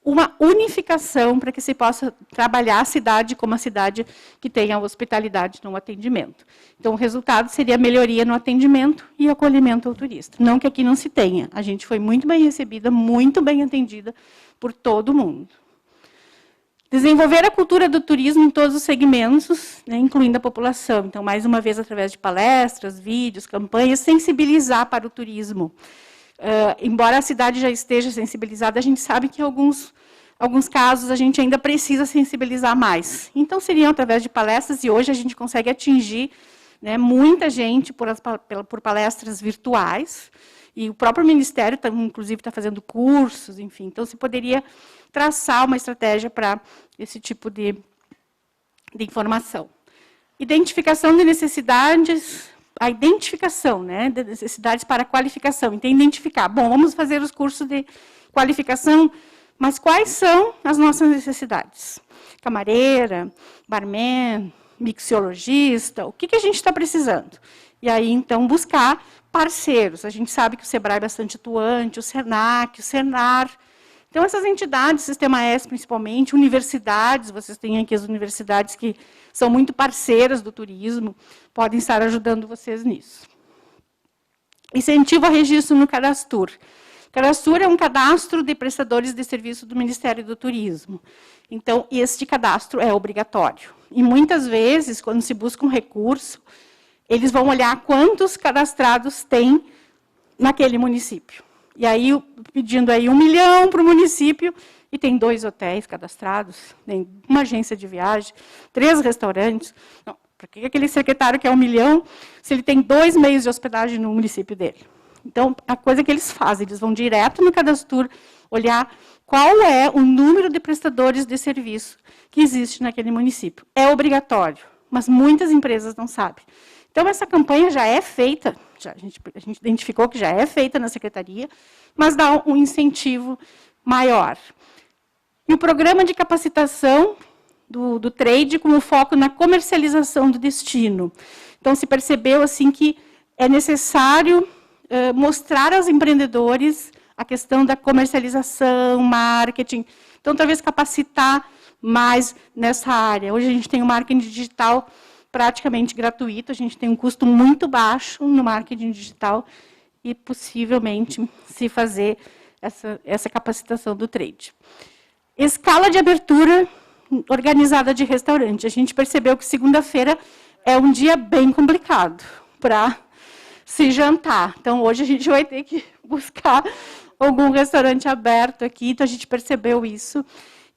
uma unificação para que se possa trabalhar a cidade como a cidade que tenha hospitalidade no atendimento. Então, o resultado seria melhoria no atendimento e acolhimento ao turista. Não que aqui não se tenha. A gente foi muito bem recebida, muito bem atendida por todo mundo. Desenvolver a cultura do turismo em todos os segmentos, né, incluindo a população. Então, mais uma vez, através de palestras, vídeos, campanhas, sensibilizar para o turismo. Embora a cidade já esteja sensibilizada, a gente sabe que em alguns casos a gente ainda precisa sensibilizar mais. Então, seriam através de palestras, e hoje a gente consegue atingir, né, muita gente por palestras virtuais, e o próprio Ministério, inclusive, está fazendo cursos, enfim. Então, se poderia traçar uma estratégia para esse tipo de informação. Identificação de necessidades, a identificação, né, de necessidades para qualificação. Então, identificar. Bom, vamos fazer os cursos de qualificação, mas quais são as nossas necessidades? Camareira, barman, mixologista, o que a gente está precisando? E aí, então, buscar parceiros. A gente sabe que o SEBRAE é bastante atuante, o SENAC, o SENAR. Então, essas entidades, Sistema S principalmente, universidades, vocês têm aqui as universidades que são muito parceiras do turismo, podem estar ajudando vocês nisso. Incentivo ao registro no Cadastur. Cadastur é um cadastro de prestadores de serviço do Ministério do Turismo. Então, este cadastro é obrigatório. E, muitas vezes, quando se busca um recurso, eles vão olhar quantos cadastrados tem naquele município. E aí, pedindo aí 1 milhão para o município, e tem 2 hotéis cadastrados, tem uma agência de viagem, 3 restaurantes. Não, para que aquele secretário quer 1 milhão, se ele tem 2 meios de hospedagem no município dele? Então, a coisa que eles fazem, eles vão direto no Cadastur, olhar qual é o número de prestadores de serviço que existe naquele município. É obrigatório, mas muitas empresas não sabem. Então, essa campanha já é feita, a gente identificou que já é feita na secretaria, mas dá um incentivo maior. E o programa de capacitação do trade com o foco na comercialização do destino. Então, se percebeu assim, que é necessário mostrar aos empreendedores a questão da comercialização, marketing. Então, talvez capacitar mais nessa área. Hoje a gente tem o marketing digital praticamente gratuito, a gente tem um custo muito baixo no marketing digital e, possivelmente, se fazer essa capacitação do trade. Escala de abertura organizada de restaurante. A gente percebeu que segunda-feira é um dia bem complicado para se jantar. Então, hoje a gente vai ter que buscar algum restaurante aberto aqui, então a gente percebeu isso.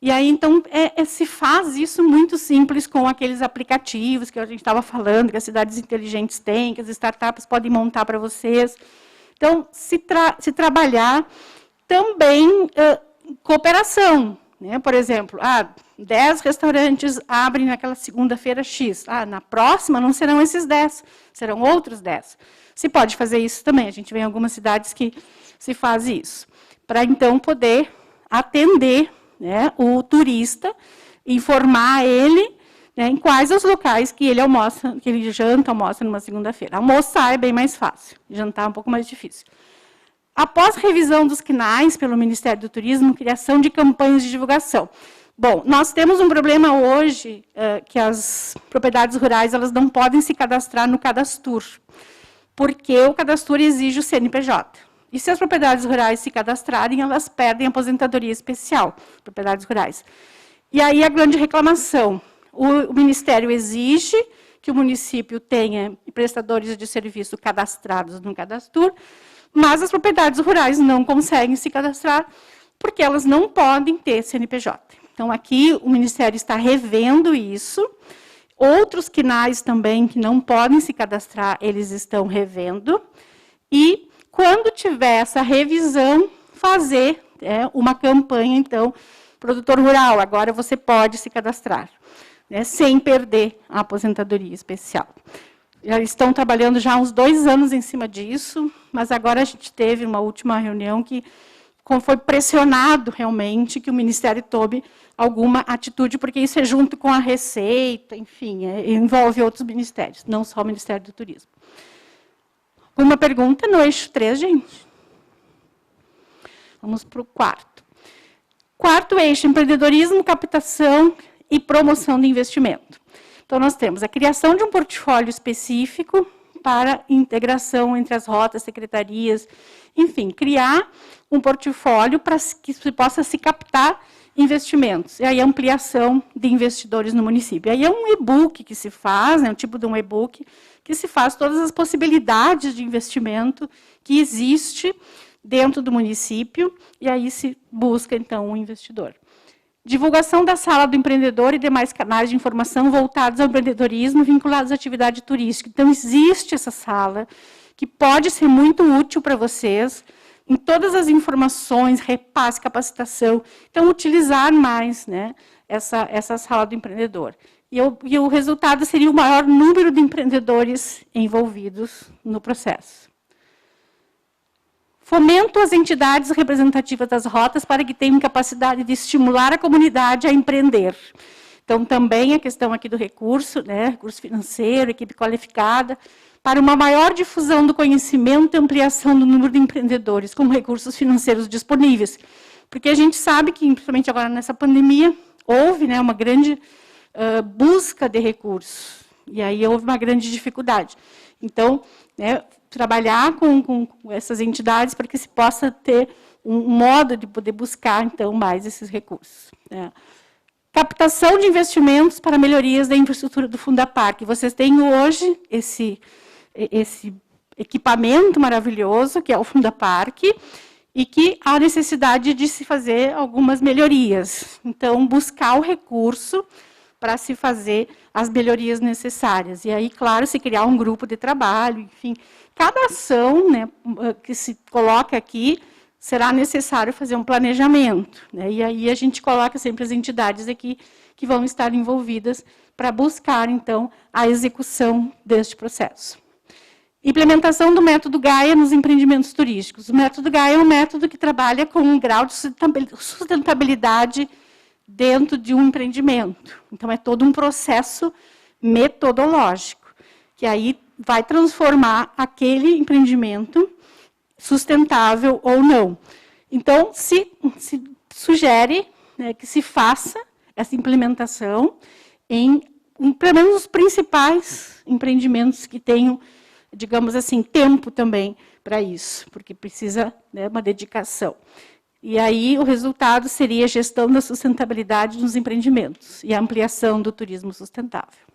E aí, então, se faz isso muito simples com aqueles aplicativos que a gente estava falando, que as cidades inteligentes têm, que as startups podem montar para vocês. Então, se trabalhar também cooperação. Né? Por exemplo, 10 restaurantes abrem naquela segunda-feira X. Na próxima não serão esses 10, serão outros 10. Se pode fazer isso também. A gente vê em algumas cidades que se faz isso. Para, então, poder atender, né, o turista, informar ele, né, em quais os locais que ele almoça, que ele janta, almoça numa segunda-feira. Almoçar é bem mais fácil, jantar é um pouco mais difícil. Após revisão dos CNAES pelo Ministério do Turismo, criação de campanhas de divulgação. Bom, nós temos um problema hoje, que as propriedades rurais elas não podem se cadastrar no Cadastur, porque o Cadastur exige o CNPJ. E se as propriedades rurais se cadastrarem, elas perdem a aposentadoria especial, propriedades rurais. E aí a grande reclamação, o Ministério exige que o município tenha prestadores de serviço cadastrados no Cadastur, mas as propriedades rurais não conseguem se cadastrar, porque elas não podem ter CNPJ. Então, aqui o Ministério está revendo isso, outros CNAES também que não podem se cadastrar, eles estão revendo, e quando tiver essa revisão, fazer uma campanha, então, produtor rural, agora você pode se cadastrar, né, sem perder a aposentadoria especial. Já estão trabalhando já há uns 2 anos em cima disso, mas agora a gente teve uma última reunião que foi pressionado realmente que o Ministério tome alguma atitude, porque isso é junto com a Receita, enfim, envolve outros ministérios, não só o Ministério do Turismo. Uma pergunta no eixo 3, gente. Vamos para o 4º. 4º eixo, empreendedorismo, captação e promoção de investimento. Então, nós temos a criação de um portfólio específico para integração entre as rotas, secretarias, enfim, criar um portfólio para que se possa se captar investimentos. E aí, ampliação de investidores no município. Aí é um e-book que se faz, um tipo de um e-book, que se faz todas as possibilidades de investimento que existe dentro do município, e aí se busca, então, um investidor. Divulgação da sala do empreendedor e demais canais de informação voltados ao empreendedorismo vinculados à atividade turística. Então, existe essa sala, que pode ser muito útil para vocês, em todas as informações, repasse, capacitação. Então, utilizar mais, né, essa sala do empreendedor. E o resultado seria o maior número de empreendedores envolvidos no processo. Fomento as entidades representativas das rotas para que tenham capacidade de estimular a comunidade a empreender. Então, também a questão aqui do recurso, né, recurso financeiro, equipe qualificada, para uma maior difusão do conhecimento e ampliação do número de empreendedores, com recursos financeiros disponíveis. Porque a gente sabe que, principalmente agora nessa pandemia, houve, né, uma grande busca de recursos. E aí houve uma grande dificuldade. Então, né, trabalhar com essas entidades para que se possa ter um modo de poder buscar, então, mais esses recursos, né. Captação de investimentos para melhorias da infraestrutura do Fundaparque. Vocês têm hoje esse equipamento maravilhoso, que é o Fundaparque, e que há necessidade de se fazer algumas melhorias. Então, buscar o recurso para se fazer as melhorias necessárias. E aí, claro, se criar um grupo de trabalho, enfim. Cada ação, né, que se coloca aqui, será necessário fazer um planejamento, né? E aí a gente coloca sempre as entidades aqui que vão estar envolvidas para buscar, então, a execução deste processo. Implementação do método Gaia nos empreendimentos turísticos. O método Gaia é um método que trabalha com um grau de sustentabilidade dentro de um empreendimento. Então, é todo um processo metodológico, que aí vai transformar aquele empreendimento sustentável ou não. Então, se sugere, né, que se faça essa implementação em pelo menos os principais empreendimentos que tenham, digamos assim, tempo também para isso, porque precisa, né, uma dedicação. E aí o resultado seria a gestão da sustentabilidade nos empreendimentos e a ampliação do turismo sustentável.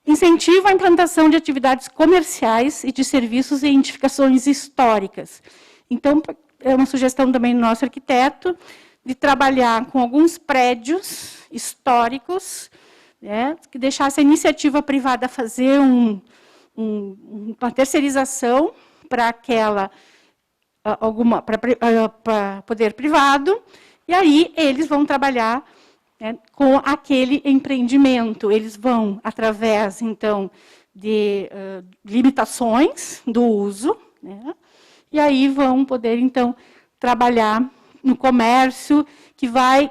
Incentivo à implantação de atividades comerciais e de serviços e identificações históricas. Então, é uma sugestão também do nosso arquiteto, de trabalhar com alguns prédios históricos, né, que deixasse a iniciativa privada fazer uma terceirização para aquela para poder privado, e aí eles vão trabalhar, né, com aquele empreendimento. Eles vão, através, então, de limitações do uso, né, e aí vão poder, então, trabalhar no comércio, que vai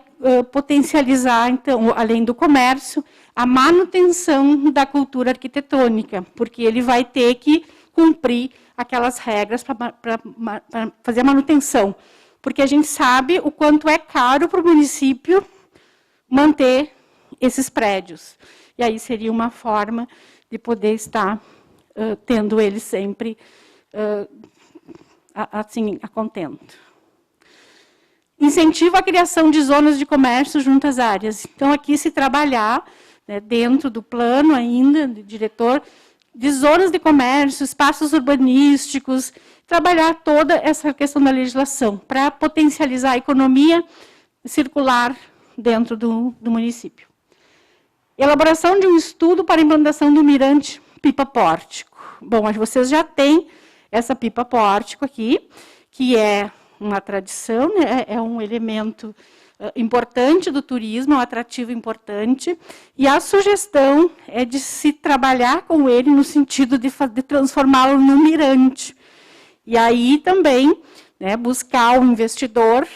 potencializar, então, além do comércio, a manutenção da cultura arquitetônica, porque ele vai ter que cumprir aquelas regras para fazer a manutenção. Porque a gente sabe o quanto é caro para o município manter esses prédios. E aí seria uma forma de poder estar tendo eles sempre assim, a contento. Incentivo à criação de zonas de comércio junto às áreas. Então, aqui se trabalhar, né, dentro do plano ainda, do diretor, de zonas de comércio, espaços urbanísticos, trabalhar toda essa questão da legislação, para potencializar a economia circular dentro do município. Elaboração de um estudo para a implantação do mirante pipa-pórtico. Bom, vocês já têm essa pipa pórtico aqui, que é uma tradição, né, é um elemento importante do turismo, é um atrativo importante, e a sugestão é de se trabalhar com ele no sentido de transformá-lo num mirante. E aí também, né, buscar o investidor,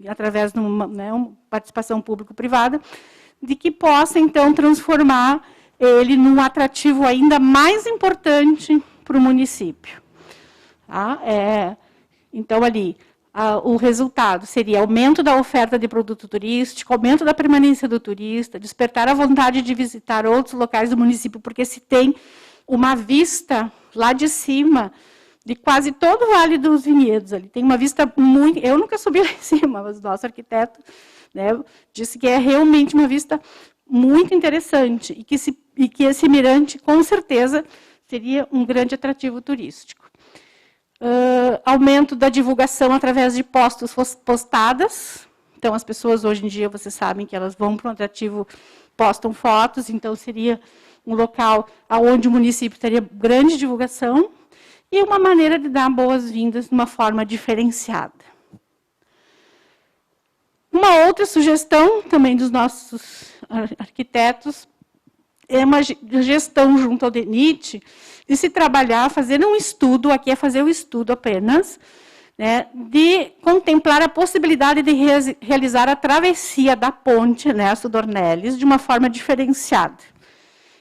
através de uma participação público-privada, de que possa, então, transformar ele num atrativo ainda mais importante para o município. Tá? Então, ali, o resultado seria aumento da oferta de produto turístico, aumento da permanência do turista, despertar a vontade de visitar outros locais do município, porque se tem uma vista lá de cima de quase todo o Vale dos Vinhedos. Ali tem uma vista muito... Eu nunca subi lá em cima, mas o nosso arquiteto, né, disse que é realmente uma vista muito interessante e que esse mirante, com certeza, seria um grande atrativo turístico. Aumento da divulgação através de postos postadas. Então, as pessoas, hoje em dia, vocês sabem que elas vão para um atrativo, postam fotos, então seria um local onde o município teria grande divulgação e uma maneira de dar boas-vindas de uma forma diferenciada. Uma outra sugestão, também dos nossos arquitetos, é uma gestão junto ao DENIT, de se trabalhar, fazer um estudo, aqui é fazer o estudo apenas, né, de contemplar a possibilidade de realizar a travessia da ponte Ernesto Dornelles de uma forma diferenciada.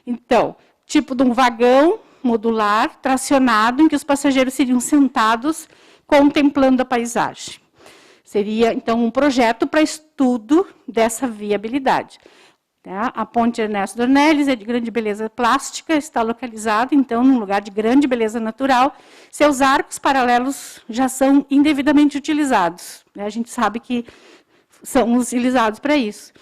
Então, tipo de um vagão modular, tracionado, em que os passageiros seriam sentados contemplando a paisagem. Seria, então, um projeto para estudo dessa viabilidade. A ponte Ernesto Dornelles é de grande beleza plástica, está localizada, então, num lugar de grande beleza natural. Seus arcos paralelos já são indevidamente utilizados. A gente sabe que são utilizados para isso,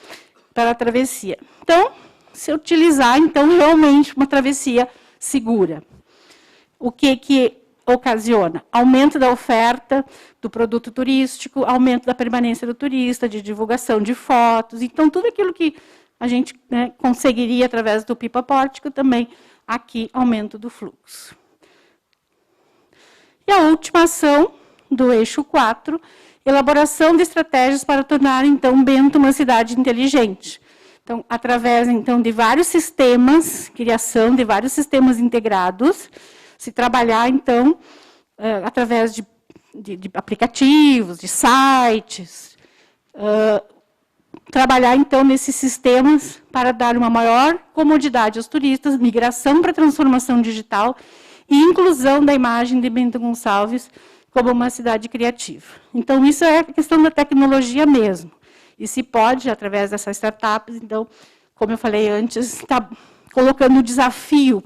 para a travessia. Então, se utilizar, então, realmente uma travessia segura. O que ocasiona? Aumento da oferta do produto turístico, aumento da permanência do turista, de divulgação de fotos. Então, tudo aquilo que a gente, né, conseguiria através do pipa pórtico, também aqui aumento do fluxo. E a última ação do eixo 4, elaboração de estratégias para tornar, então, Bento uma cidade inteligente. Então, através, então, de vários sistemas, criação de vários sistemas integrados, se trabalhar, então, através de aplicativos, de sites, trabalhar, então, nesses sistemas para dar uma maior comodidade aos turistas, migração para transformação digital e inclusão da imagem de Bento Gonçalves como uma cidade criativa. Então, isso é a questão da tecnologia mesmo. E se pode, através dessas startups, então, como eu falei antes, está colocando o desafio.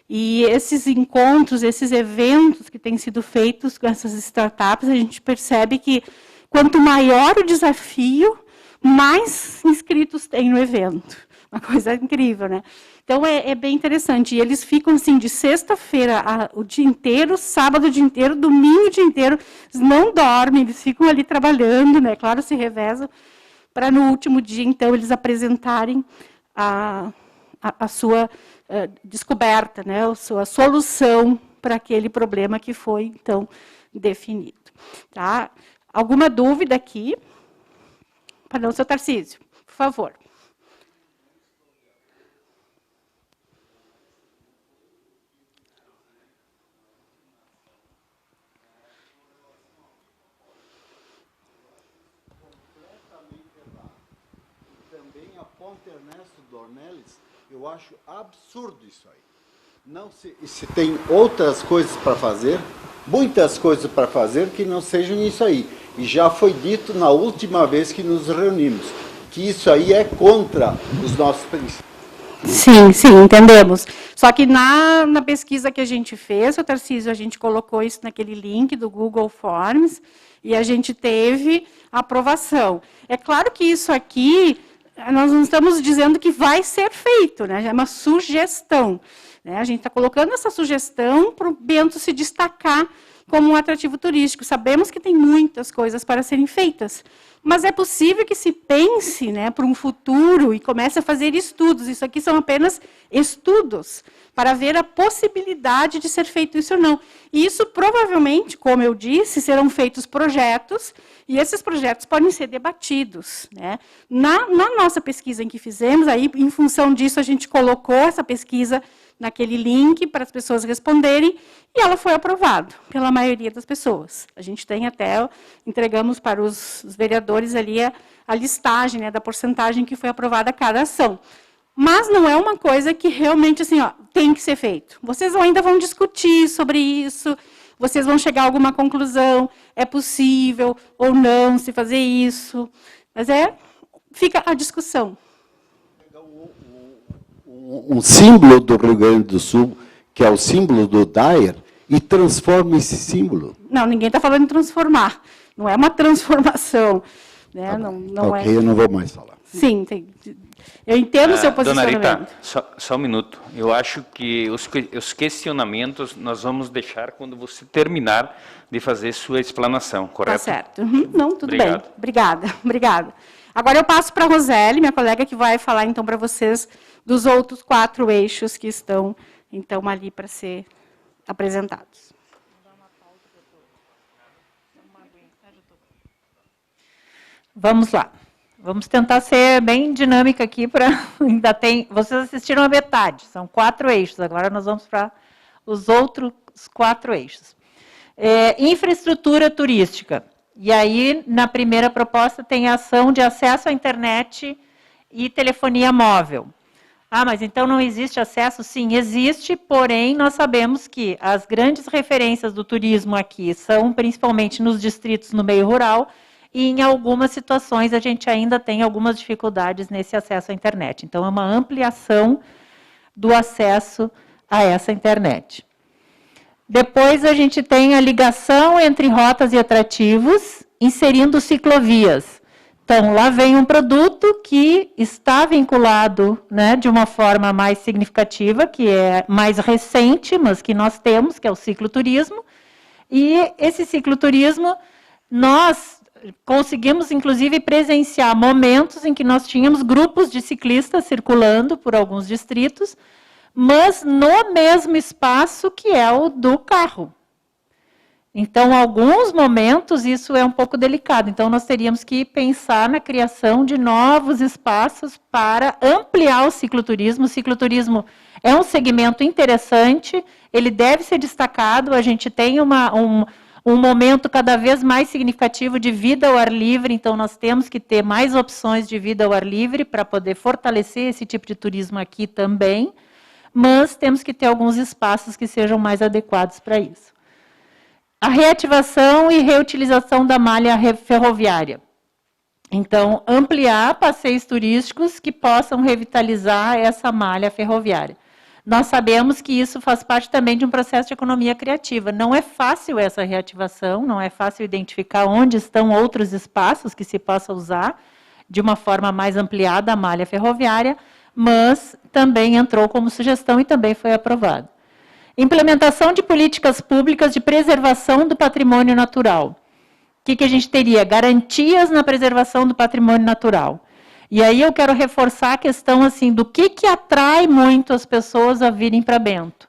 E esses encontros, esses eventos que têm sido feitos com essas startups, a gente percebe que quanto maior o desafio, mais inscritos tem no evento. Uma coisa incrível, né? Então, é bem interessante. E eles ficam, assim, de sexta-feira o dia inteiro, sábado o dia inteiro, domingo o dia inteiro. Eles não dormem, eles ficam ali trabalhando, né? Claro, se revezam, para no último dia, então, eles apresentarem a sua descoberta, né? A sua solução para aquele problema que foi, então, definido. Tá? Alguma dúvida aqui? Perdão, seu Tarcísio, por favor. Também a ponte Ernesto Dornelles, eu acho absurdo isso aí. Não se tem outras coisas para fazer, muitas coisas para fazer que não sejam isso aí. E já foi dito na última vez que nos reunimos, que isso aí é contra os nossos princípios. Sim, sim, entendemos. Só que na pesquisa que a gente fez, o Tarcísio, a gente colocou isso naquele link do Google Forms, e a gente teve aprovação. É claro que isso aqui, nós não estamos dizendo que vai ser feito, né? É uma sugestão. Né? A gente está colocando essa sugestão para o Bento se destacar como um atrativo turístico. Sabemos que tem muitas coisas para serem feitas, mas é possível que se pense, né, para um futuro e comece a fazer estudos. Isso aqui são apenas estudos, para ver a possibilidade de ser feito isso ou não. E isso, provavelmente, como eu disse, serão feitos projetos, e esses projetos podem ser debatidos, né? Na nossa pesquisa em que fizemos, aí, em função disso, a gente colocou essa pesquisa naquele link para as pessoas responderem, e ela foi aprovada pela maioria das pessoas. A gente tem até, entregamos para os vereadores ali a listagem, né, da porcentagem que foi aprovada a cada ação. Mas não é uma coisa que realmente assim, ó, tem que ser feito. Vocês ainda vão discutir sobre isso, vocês vão chegar a alguma conclusão, é possível ou não se fazer isso, mas fica a discussão. Um símbolo do Rio Grande do Sul, que é o símbolo do Dair, e transforma esse símbolo. Não, ninguém está falando em transformar. Não é uma transformação. Né? Tá não ok, eu não vou mais falar. Sim, eu entendo o seu Dona posicionamento. Rita, só um minuto. Eu acho que os questionamentos nós vamos deixar quando você terminar de fazer sua explanação, correto? Tá certo. Não, tudo Obrigado. bem. Obrigada. Agora eu passo para a Roseli, minha colega, que vai falar, então, para vocês dos outros 4 eixos que estão, então, ali para ser apresentados. Vamos lá. Vamos tentar ser bem dinâmica aqui para ainda tem. Vocês assistiram a metade, são 4 eixos. Agora nós vamos para os outros 4 eixos. Infraestrutura turística. E aí, na primeira proposta, tem a ação de acesso à internet e telefonia móvel. Ah, mas então não existe acesso? Sim, existe, porém nós sabemos que as grandes referências do turismo aqui são principalmente nos distritos no meio rural, e em algumas situações a gente ainda tem algumas dificuldades nesse acesso à internet. Então, é uma ampliação do acesso a essa internet. Depois, a gente tem a ligação entre rotas e atrativos, inserindo ciclovias. Então, lá vem um produto que está vinculado, né, de uma forma mais significativa, que é mais recente, mas que nós temos, que é o cicloturismo. E esse cicloturismo, nós conseguimos, inclusive, presenciar momentos em que nós tínhamos grupos de ciclistas circulando por alguns distritos, mas no mesmo espaço que é o do carro. Então, em alguns momentos, isso é um pouco delicado. Então, nós teríamos que pensar na criação de novos espaços para ampliar o cicloturismo. O cicloturismo é um segmento interessante, ele deve ser destacado, a gente tem um momento cada vez mais significativo de vida ao ar livre, então nós temos que ter mais opções de vida ao ar livre para poder fortalecer esse tipo de turismo aqui também, mas temos que ter alguns espaços que sejam mais adequados para isso. A reativação e reutilização da malha ferroviária. Então, ampliar passeios turísticos que possam revitalizar essa malha ferroviária. Nós sabemos que isso faz parte também de um processo de economia criativa. Não é fácil essa reativação, não é fácil identificar onde estão outros espaços que se possa usar de uma forma mais ampliada a malha ferroviária, mas também entrou como sugestão e também foi aprovado. Implementação de políticas públicas de preservação do patrimônio natural. O que a gente teria? Garantias na preservação do patrimônio natural. E aí eu quero reforçar a questão assim, do que atrai muito as pessoas a virem para Bento.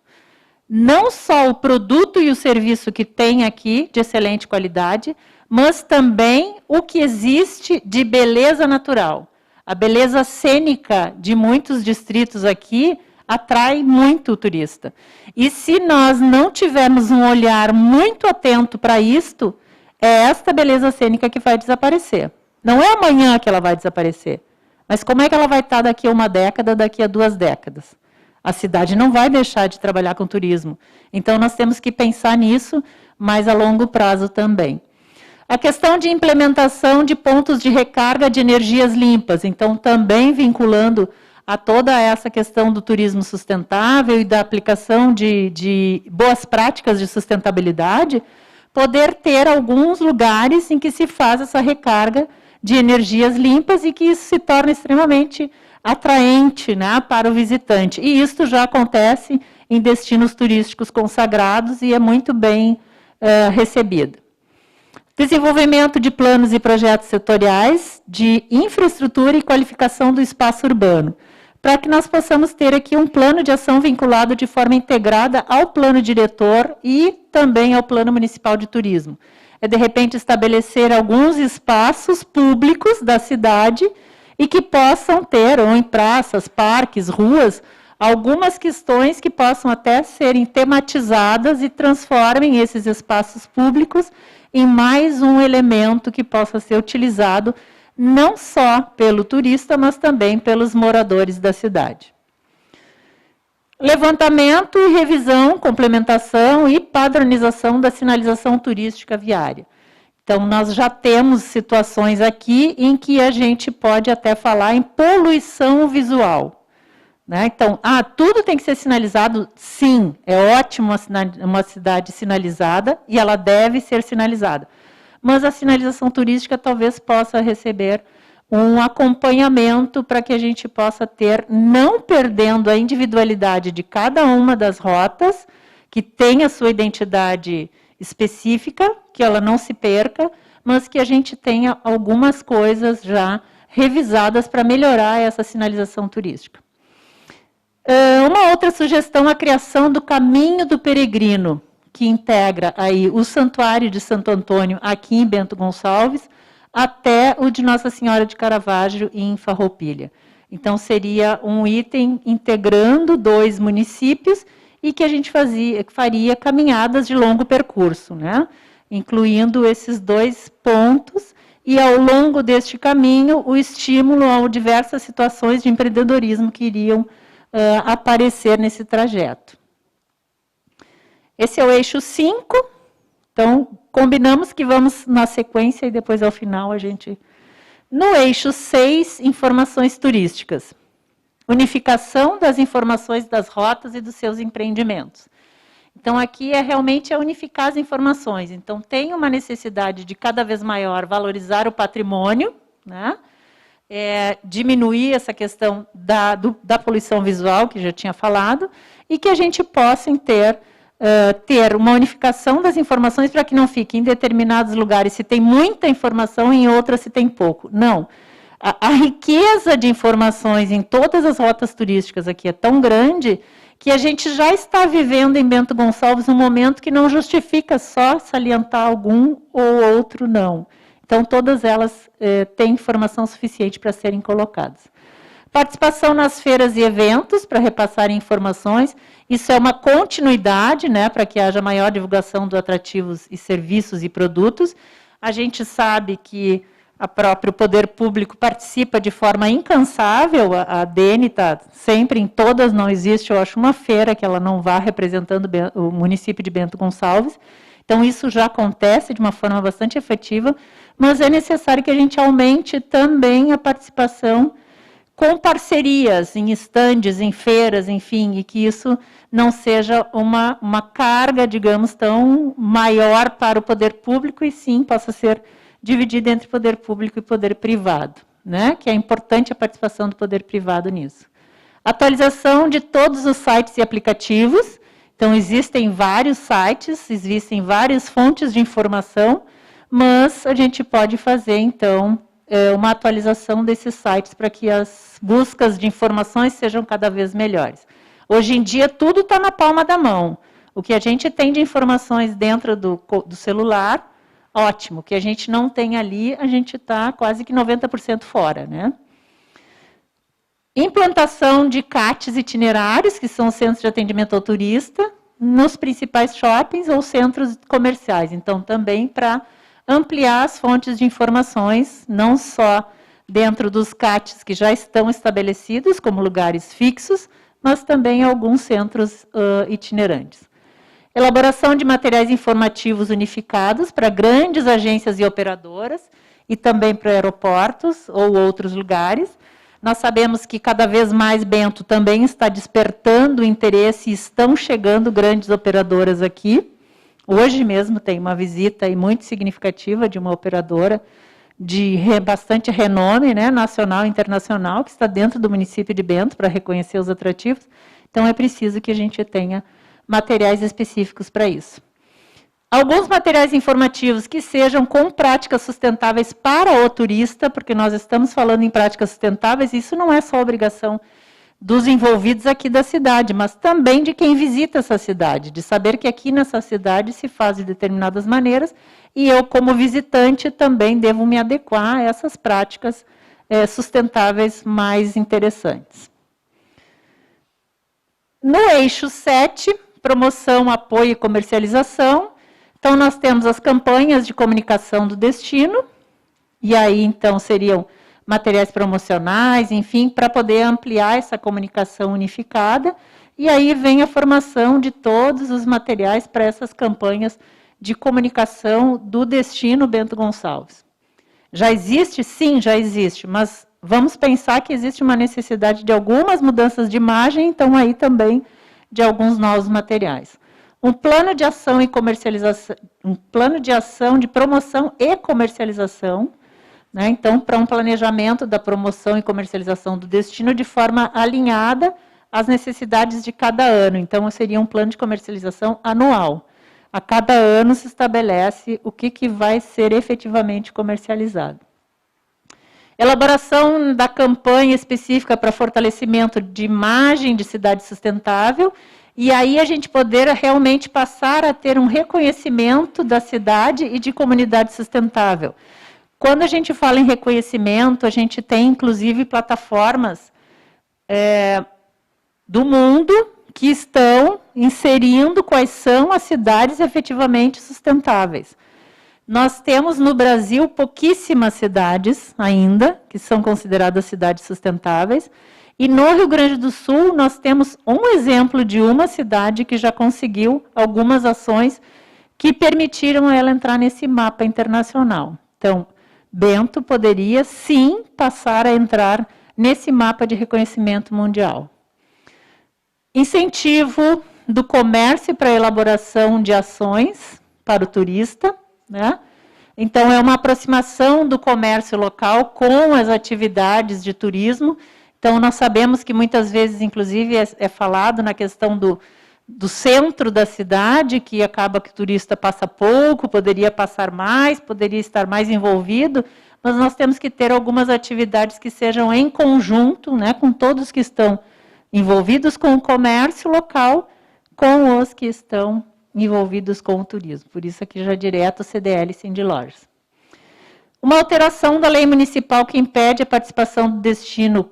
Não só o produto e o serviço que tem aqui, de excelente qualidade, mas também o que existe de beleza natural. A beleza cênica de muitos distritos aqui atrai muito o turista. E se nós não tivermos um olhar muito atento para isto, é esta beleza cênica que vai desaparecer. Não é amanhã que ela vai desaparecer. Mas como é que ela vai estar daqui a 1 década, daqui a 2 décadas? A cidade não vai deixar de trabalhar com turismo. Então, nós temos que pensar nisso, mas a longo prazo também. A questão de implementação de pontos de recarga de energias limpas. Então, também vinculando a toda essa questão do turismo sustentável e da aplicação de boas práticas de sustentabilidade, poder ter alguns lugares em que se faz essa recarga de energias limpas e que isso se torna extremamente atraente, né, para o visitante. E isso já acontece em destinos turísticos consagrados e é muito bem recebida. Desenvolvimento de planos e projetos setoriais de infraestrutura e qualificação do espaço urbano, para que nós possamos ter aqui um plano de ação vinculado de forma integrada ao plano diretor e também ao plano municipal de turismo. É, de repente, estabelecer alguns espaços públicos da cidade e que possam ter, ou em praças, parques, ruas, algumas questões que possam até serem tematizadas e transformem esses espaços públicos em mais um elemento que possa ser utilizado não só pelo turista, mas também pelos moradores da cidade. Levantamento e revisão, complementação e padronização da sinalização turística viária. Então, nós já temos situações aqui em que a gente pode até falar em poluição visual. Né? Então, tudo tem que ser sinalizado? Sim, é ótimo uma cidade sinalizada e ela deve ser sinalizada. Mas a sinalização turística talvez possa receber um acompanhamento para que a gente possa ter, não perdendo a individualidade de cada uma das rotas, que tem a sua identidade específica, que ela não se perca, mas que a gente tenha algumas coisas já revisadas para melhorar essa sinalização turística. Uma outra sugestão, a criação do Caminho do Peregrino, que integra aí o Santuário de Santo Antônio, aqui em Bento Gonçalves, até o de Nossa Senhora de Caravaggio, em Farroupilha. Então, seria um item integrando 2 municípios e que a gente faria caminhadas de longo percurso, né? Incluindo esses 2 pontos, e ao longo deste caminho, o estímulo a diversas situações de empreendedorismo que iriam aparecer nesse trajeto. Esse é o eixo 5, então, combinamos que vamos na sequência e depois, ao final, a gente... No eixo 6, informações turísticas. Unificação das informações das rotas e dos seus empreendimentos. Então, aqui é realmente unificar as informações. Então, tem uma necessidade de cada vez maior valorizar o patrimônio, né? Diminuir essa questão da poluição visual, que já tinha falado, e que a gente possa ter uma unificação das informações para que não fique em determinados lugares se tem muita informação, em outras se tem pouco. Não. A riqueza de informações em todas as rotas turísticas aqui é tão grande que a gente já está vivendo em Bento Gonçalves um momento que não justifica só salientar algum ou outro não. Então, todas elas têm informação suficiente para serem colocadas. Participação nas feiras e eventos, para repassarem informações. Isso é uma continuidade, né, para que haja maior divulgação dos atrativos e serviços e produtos. A gente sabe que o próprio poder público participa de forma incansável. A DN está sempre em todas, não existe, eu acho, uma feira que ela não vá representando o município de Bento Gonçalves. Então, isso já acontece de uma forma bastante efetiva, mas é necessário que a gente aumente também a participação com parcerias em estandes, em feiras, enfim, e que isso não seja uma carga, digamos, tão maior para o poder público, e sim possa ser dividido entre poder público e poder privado, né? Que é importante a participação do poder privado nisso. Atualização de todos os sites e aplicativos. Então, existem vários sites, existem várias fontes de informação, mas a gente pode fazer, então, uma atualização desses sites para que as buscas de informações sejam cada vez melhores. Hoje em dia, tudo está na palma da mão. O que a gente tem de informações dentro do celular, ótimo. O que a gente não tem ali, a gente está quase que 90% fora, né? Implantação de CATs itinerários, que são centros de atendimento ao turista, nos principais shoppings ou centros comerciais. Então, também para ampliar as fontes de informações, não só dentro dos CATs que já estão estabelecidos como lugares fixos, mas também alguns centros itinerantes. Elaboração de materiais informativos unificados para grandes agências e operadoras, e também para aeroportos ou outros lugares. Nós sabemos que cada vez mais Bento também está despertando interesse e estão chegando grandes operadoras aqui. Hoje mesmo tem uma visita aí muito significativa de uma operadora de bastante renome, né, nacional e internacional, que está dentro do município de Bento para reconhecer os atrativos. Então, é preciso que a gente tenha materiais específicos para isso. Alguns materiais informativos que sejam com práticas sustentáveis para o turista, porque nós estamos falando em práticas sustentáveis, e isso não é só obrigação dos envolvidos aqui da cidade, mas também de quem visita essa cidade, de saber que aqui nessa cidade se faz de determinadas maneiras, e eu, como visitante, também devo me adequar a essas práticas sustentáveis mais interessantes. No eixo 7, promoção, apoio e comercialização, então nós temos as campanhas de comunicação do destino, e aí então seriam materiais promocionais, enfim, para poder ampliar essa comunicação unificada, e aí vem a formação de todos os materiais para essas campanhas de comunicação do destino Bento Gonçalves. Já existe? Sim, já existe, mas vamos pensar que existe uma necessidade de algumas mudanças de imagem, então aí também de alguns novos materiais. Um plano de ação e comercialização, um plano de ação de promoção e comercialização, né? Então, para um planejamento da promoção e comercialização do destino de forma alinhada às necessidades de cada ano. Então, seria um plano de comercialização anual. A cada ano se estabelece o que vai ser efetivamente comercializado. Elaboração da campanha específica para fortalecimento de imagem de cidade sustentável, e aí a gente poder realmente passar a ter um reconhecimento da cidade e de comunidade sustentável. Quando a gente fala em reconhecimento, a gente tem inclusive plataformas do mundo que estão inserindo quais são as cidades efetivamente sustentáveis. Nós temos no Brasil pouquíssimas cidades ainda, que são consideradas cidades sustentáveis, e no Rio Grande do Sul nós temos um exemplo de uma cidade que já conseguiu algumas ações que permitiram ela entrar nesse mapa internacional. Então, Bento poderia sim passar a entrar nesse mapa de reconhecimento mundial. Incentivo do comércio para a elaboração de ações para o turista, né? Então, é uma aproximação do comércio local com as atividades de turismo. Então, nós sabemos que muitas vezes, inclusive, é falado na questão do centro da cidade, que acaba que o turista passa pouco, poderia passar mais, poderia estar mais envolvido, mas nós temos que ter algumas atividades que sejam em conjunto, né, com todos que estão envolvidos com o comércio local, com os que estão envolvidos com o turismo. Por isso, aqui já direto, CDL Cindy Lojas. Uma alteração da lei municipal que impede a participação do destino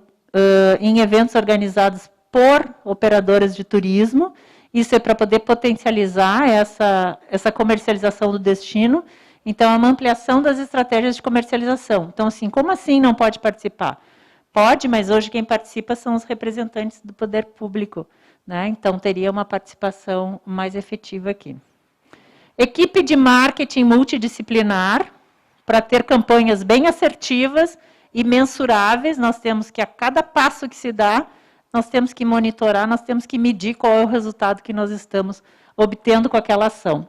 em eventos organizados por operadoras de turismo. Isso é para poder potencializar essa comercialização do destino. Então, é uma ampliação das estratégias de comercialização. Então, assim, como assim não pode participar? Pode, mas hoje quem participa são os representantes do poder público, né? Então, teria uma participação mais efetiva aqui. Equipe de marketing multidisciplinar, para ter campanhas bem assertivas e mensuráveis. Nós temos que, a cada passo que se dá, nós temos que monitorar, nós temos que medir qual é o resultado que nós estamos obtendo com aquela ação.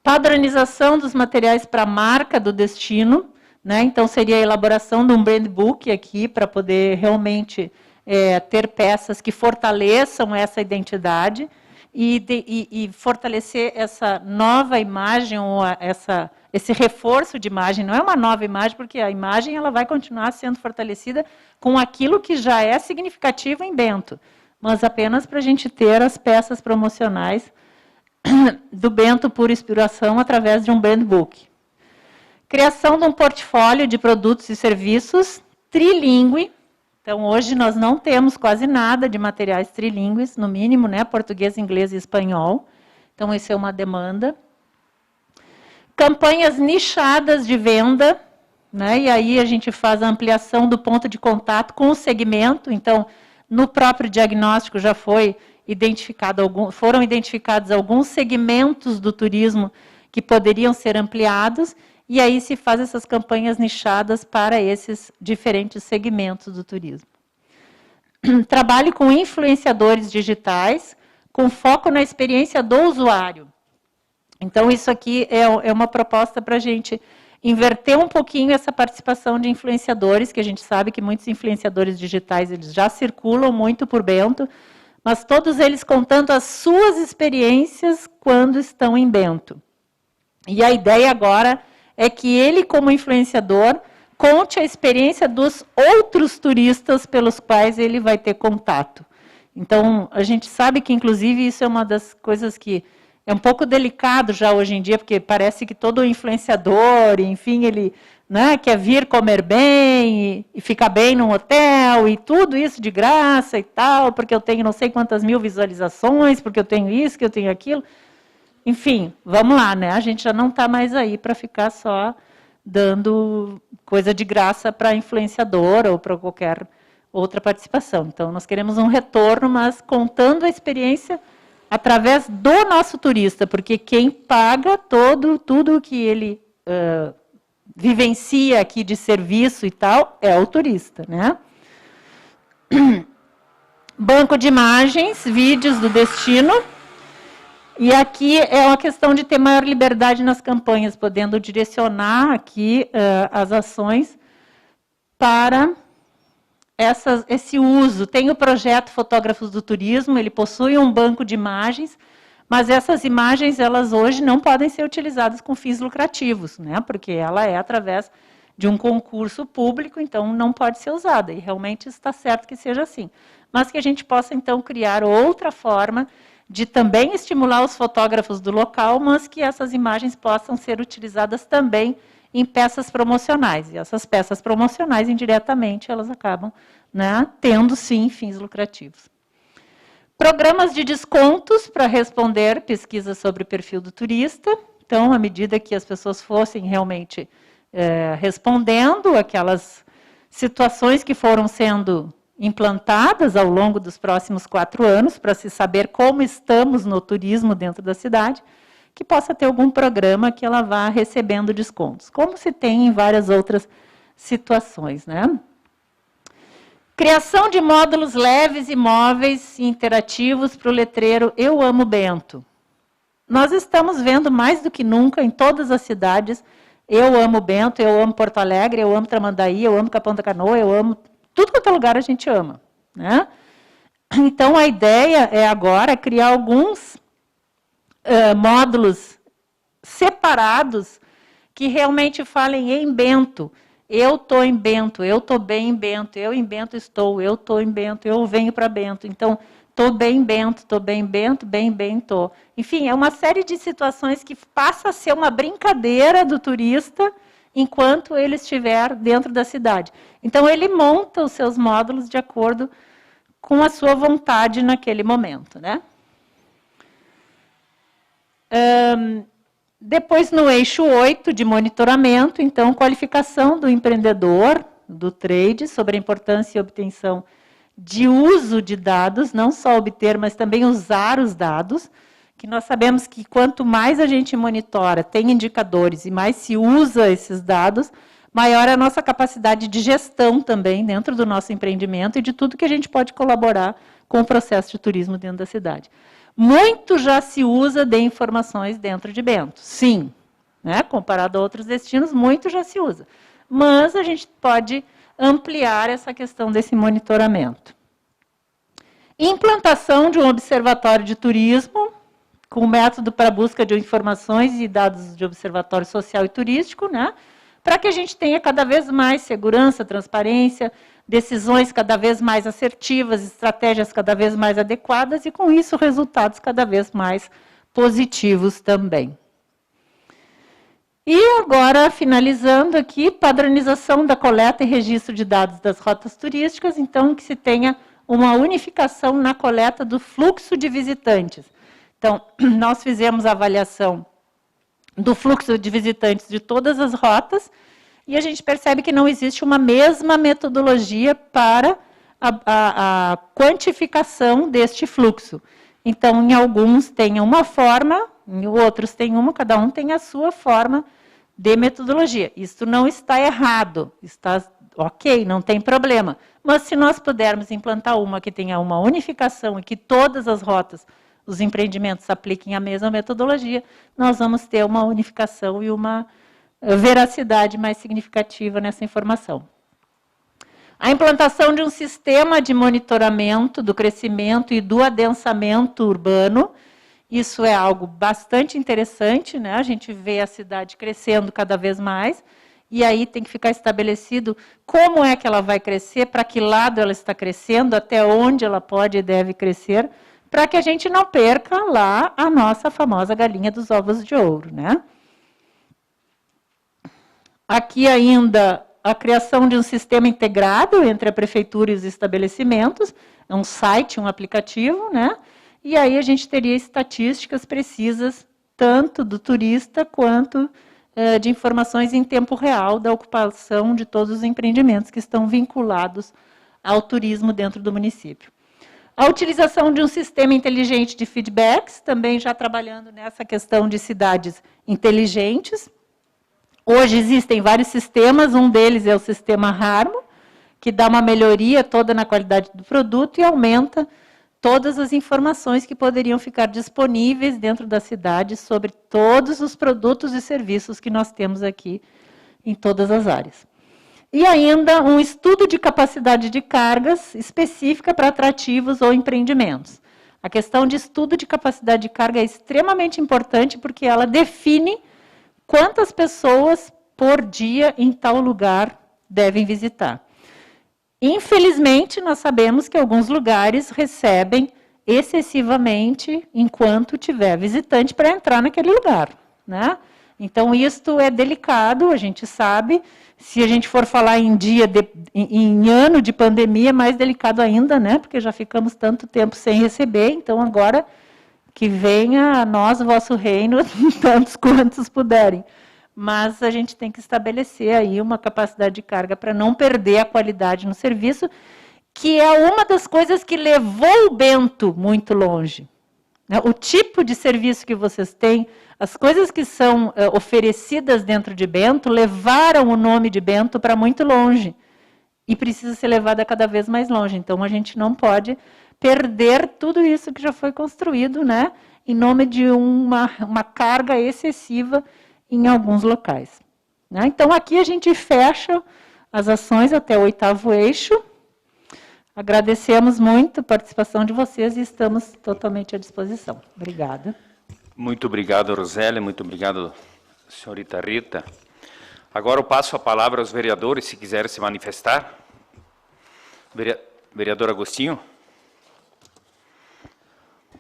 Padronização dos materiais para a marca do destino, né? Então, seria a elaboração de um brand book aqui, para poder realmente ter peças que fortaleçam essa identidade e fortalecer essa nova imagem, ou esse reforço de imagem. Não é uma nova imagem, porque a imagem ela vai continuar sendo fortalecida com aquilo que já é significativo em Bento, mas apenas para a gente ter as peças promocionais do Bento por inspiração através de um brand book. Criação de um portfólio de produtos e serviços trilingüe. Então, hoje nós não temos quase nada de materiais trilingües, no mínimo, né, português, inglês e espanhol. Então, isso é uma demanda. Campanhas nichadas de venda, né, e aí a gente faz a ampliação do ponto de contato com o segmento. Então, no próprio diagnóstico já foram identificados alguns segmentos do turismo que poderiam ser ampliados, e aí se faz essas campanhas nichadas para esses diferentes segmentos do turismo. Trabalho com influenciadores digitais, com foco na experiência do usuário. Então, isso aqui é uma proposta para a gente inverter um pouquinho essa participação de influenciadores, que a gente sabe que muitos influenciadores digitais eles já circulam muito por Bento, mas todos eles contando as suas experiências quando estão em Bento. E a ideia agora é que ele, como influenciador, conte a experiência dos outros turistas pelos quais ele vai ter contato. Então, a gente sabe que, inclusive, isso é uma das coisas que é um pouco delicado já hoje em dia, porque parece que todo influenciador, enfim, ele, né, quer vir comer bem e ficar bem num hotel, e tudo isso de graça e tal, porque eu tenho não sei quantas mil visualizações, porque eu tenho isso, que eu tenho aquilo. Enfim, vamos lá, né? A gente já não está mais aí para ficar só dando coisa de graça para influenciador ou para qualquer outra participação. Então, nós queremos um retorno, mas contando a experiência através do nosso turista, porque quem paga tudo que ele vivencia aqui de serviço e tal é o turista, né? Banco de imagens, vídeos do destino. E aqui é uma questão de ter maior liberdade nas campanhas, podendo direcionar aqui as ações para esse uso. Tem o projeto Fotógrafos do Turismo, ele possui um banco de imagens, mas essas imagens, elas hoje não podem ser utilizadas com fins lucrativos, né? Porque ela é através de um concurso público, então não pode ser usada, e realmente está certo que seja assim. Mas que a gente possa, então, criar outra forma de também estimular os fotógrafos do local, mas que essas imagens possam ser utilizadas também em peças promocionais. E essas peças promocionais, indiretamente, elas acabam, né, tendo, sim, fins lucrativos. Programas de descontos para responder pesquisas sobre o perfil do turista. Então, à medida que as pessoas fossem realmente respondendo aquelas situações que foram sendo implantadas ao longo dos próximos 4 anos, para se saber como estamos no turismo dentro da cidade, que possa ter algum programa que ela vá recebendo descontos, como se tem em várias outras situações, né? Criação de módulos leves e móveis e interativos para o letreiro Eu Amo Bento. Nós estamos vendo mais do que nunca em todas as cidades, eu amo Bento, eu amo Porto Alegre, eu amo Tramandaí, eu amo Capão da Canoa, eu amo tudo quanto é lugar a gente ama, né? Então, a ideia é agora criar alguns módulos separados que realmente falem em Bento. Eu estou em Bento, eu estou bem em Bento, eu em Bento estou, eu estou em Bento, eu venho para Bento. Então, estou bem em Bento, estou bem em Bento, bem estou. Enfim, é uma série de situações que passa a ser uma brincadeira do turista enquanto ele estiver dentro da cidade. Então, ele monta os seus módulos de acordo com a sua vontade naquele momento, né? Depois, no eixo 8 de monitoramento, então, qualificação do empreendedor, do trade, sobre a importância e obtenção de uso de dados, não só obter, mas também usar os dados, que nós sabemos que quanto mais a gente monitora, tem indicadores e mais se usa esses dados, maior é a nossa capacidade de gestão também dentro do nosso empreendimento e de tudo que a gente pode colaborar com o processo de turismo dentro da cidade. Muito já se usa de informações dentro de Bento, sim, né? Comparado a outros destinos, muito já se usa. Mas a gente pode ampliar essa questão desse monitoramento. Implantação de um observatório de turismo, com método para busca de informações e dados de observatório social e turístico, né? Para que a gente tenha cada vez mais segurança, transparência, decisões cada vez mais assertivas, estratégias cada vez mais adequadas e, com isso, resultados cada vez mais positivos também. E agora, finalizando aqui, padronização da coleta e registro de dados das rotas turísticas, então, que se tenha uma unificação na coleta do fluxo de visitantes. Então, nós fizemos a avaliação do fluxo de visitantes de todas as rotas, e a gente percebe que não existe uma mesma metodologia para a quantificação deste fluxo. Então, em alguns tem uma forma, em outros tem uma, cada um tem a sua forma de metodologia. Isso não está errado, está ok, não tem problema. Mas se nós pudermos implantar uma que tenha uma unificação e que todas as rotas, os empreendimentos apliquem a mesma metodologia, nós vamos ter uma unificação e uma veracidade mais significativa nessa informação. A implantação de um sistema de monitoramento do crescimento e do adensamento urbano, isso é algo bastante interessante, né? A gente vê a cidade crescendo cada vez mais, e aí tem que ficar estabelecido como é que ela vai crescer, para que lado ela está crescendo, até onde ela pode e deve crescer, para que a gente não perca lá a nossa famosa galinha dos ovos de ouro, né? Aqui ainda a criação de um sistema integrado entre a prefeitura e os estabelecimentos, é um site, um aplicativo, né? E aí a gente teria estatísticas precisas, tanto do turista quanto de informações em tempo real da ocupação de todos os empreendimentos que estão vinculados ao turismo dentro do município. A utilização de um sistema inteligente de feedbacks, também já trabalhando nessa questão de cidades inteligentes. Hoje existem vários sistemas, um deles é o sistema Harmo, que dá uma melhoria toda na qualidade do produto e aumenta todas as informações que poderiam ficar disponíveis dentro da cidade sobre todos os produtos e serviços que nós temos aqui em todas as áreas. E ainda um estudo de capacidade de cargas específica para atrativos ou empreendimentos. A questão de estudo de capacidade de carga é extremamente importante porque ela define quantas pessoas por dia em tal lugar devem visitar. Infelizmente, nós sabemos que alguns lugares recebem excessivamente enquanto tiver visitante para entrar naquele lugar, né? Então, isto é delicado, a gente sabe. Se a gente for falar em em ano de pandemia, é mais delicado ainda, né? Porque já ficamos tanto tempo sem receber, então agora que venha a nós o vosso reino, tantos quantos puderem. Mas a gente tem que estabelecer aí uma capacidade de carga para não perder a qualidade no serviço, que é uma das coisas que levou o Bento muito longe. O tipo de serviço que vocês têm, as coisas que são oferecidas dentro de Bento, levaram o nome de Bento para muito longe. E precisa ser levada cada vez mais longe. Então, a gente não pode perder tudo isso que já foi construído, né, em nome de uma carga excessiva em alguns locais. Né? Então, aqui a gente fecha as ações até o 8º eixo. Agradecemos muito a participação de vocês e estamos totalmente à disposição. Obrigada. Muito obrigado, Roseli. Muito obrigado, senhorita Rita. Agora eu passo a palavra aos vereadores, se quiserem se manifestar. Vereador Agostinho.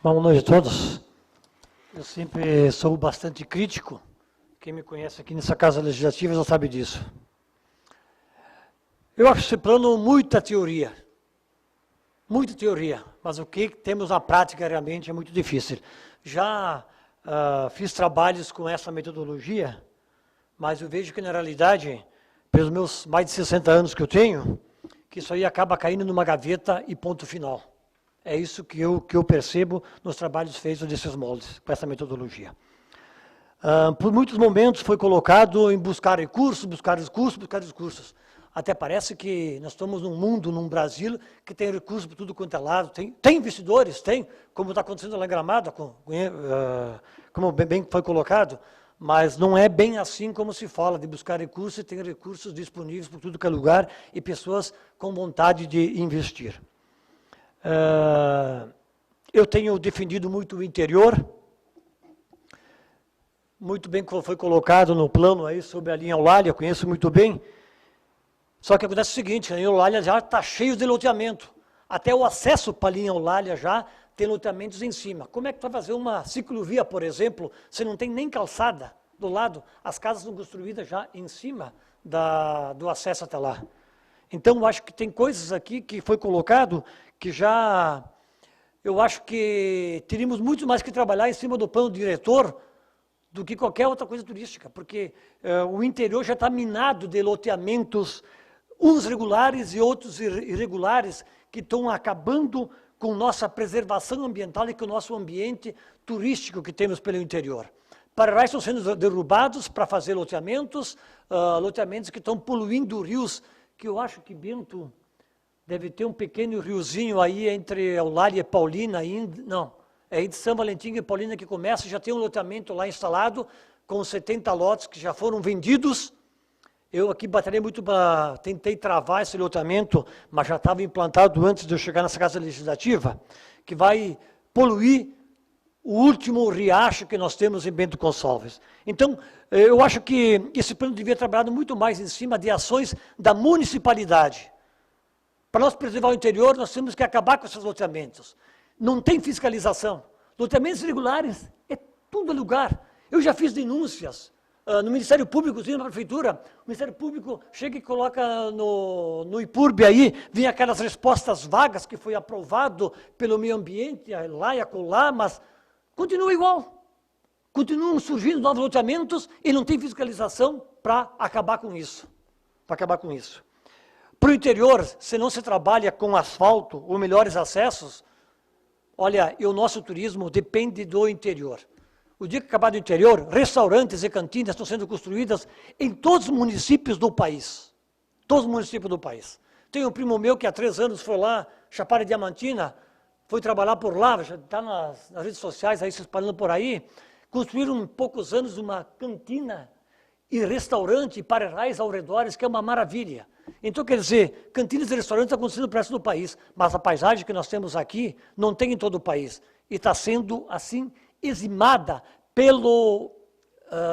Boa noite a todos. Eu sempre sou bastante crítico. Quem me conhece aqui nessa Casa Legislativa já sabe disso. Eu acho esse plano muita teoria, mas o que temos na prática realmente é muito difícil. Já fiz trabalhos com essa metodologia, mas eu vejo que na realidade, pelos meus mais de 60 anos que eu tenho, que isso aí acaba caindo numa gaveta e ponto final. É isso que eu percebo nos trabalhos feitos desses moldes, com essa metodologia. Por muitos momentos foi colocado em buscar recursos. Até parece que nós estamos num mundo, num Brasil, que tem recursos por tudo quanto é lado. Tem investidores, como está acontecendo lá em Gramado, como bem foi colocado, mas não é bem assim como se fala, de buscar recursos, e tem recursos disponíveis por tudo que é lugar e pessoas com vontade de investir. Eu tenho defendido muito o interior, muito bem como foi colocado no plano aí sobre a linha Eulália, conheço muito bem. Só que acontece o seguinte, a linha Eulália já está cheia de loteamento. Até o acesso para a linha Eulália já tem loteamentos em cima. Como é que vai fazer uma ciclovia, por exemplo, se não tem nem calçada do lado? As casas são construídas já em cima do acesso até lá. Então, eu acho que tem coisas aqui que foi colocado que já... Eu acho que teríamos muito mais que trabalhar em cima do plano diretor do que qualquer outra coisa turística, porque o interior já está minado de loteamentos, uns regulares e outros irregulares, que estão acabando com nossa preservação ambiental e com o nosso ambiente turístico que temos pelo interior. Parairais estão sendo derrubados para fazer loteamentos, loteamentos que estão poluindo rios, que eu acho que Bento deve ter um pequeno riozinho aí entre Eulália e Paulina ainda, não, é aí de São Valentim e Paulina que começa, já tem um loteamento lá instalado, com 70 lotes que já foram vendidos. Eu aqui batalhei muito para... Tentei travar esse loteamento, mas já estava implantado antes de eu chegar nessa Casa Legislativa, que vai poluir o último riacho que nós temos em Bento Gonçalves. Então, eu acho que esse plano devia trabalhar muito mais em cima de ações da municipalidade. Para nós preservar o interior, nós temos que acabar com esses loteamentos. Não tem fiscalização. Loteamentos irregulares é tudo lugar. Eu já fiz denúncias no Ministério Público, na Prefeitura. O Ministério Público chega e coloca no IPURB aí, vem aquelas respostas vagas que foi aprovado pelo meio ambiente, lá e acolá, mas continua igual. Continuam surgindo novos loteamentos e não tem fiscalização para acabar com isso. Para acabar com isso. Para o interior, se não se trabalha com asfalto ou melhores acessos, olha, e o nosso turismo depende do interior. O dia que acabar do interior, restaurantes e cantinas estão sendo construídas em todos os municípios do país. Todos os municípios do país. Tem um primo meu que há 3 anos foi lá, Chapada Diamantina, foi trabalhar por lá, já está nas redes sociais aí se espalhando por aí. Construíram em poucos anos uma cantina e restaurante e parerais ao redor, que é uma maravilha. Então, quer dizer, cantinas e restaurantes estão acontecendo no resto do país, mas a paisagem que nós temos aqui não tem em todo o país. E está sendo, assim, eximada pelo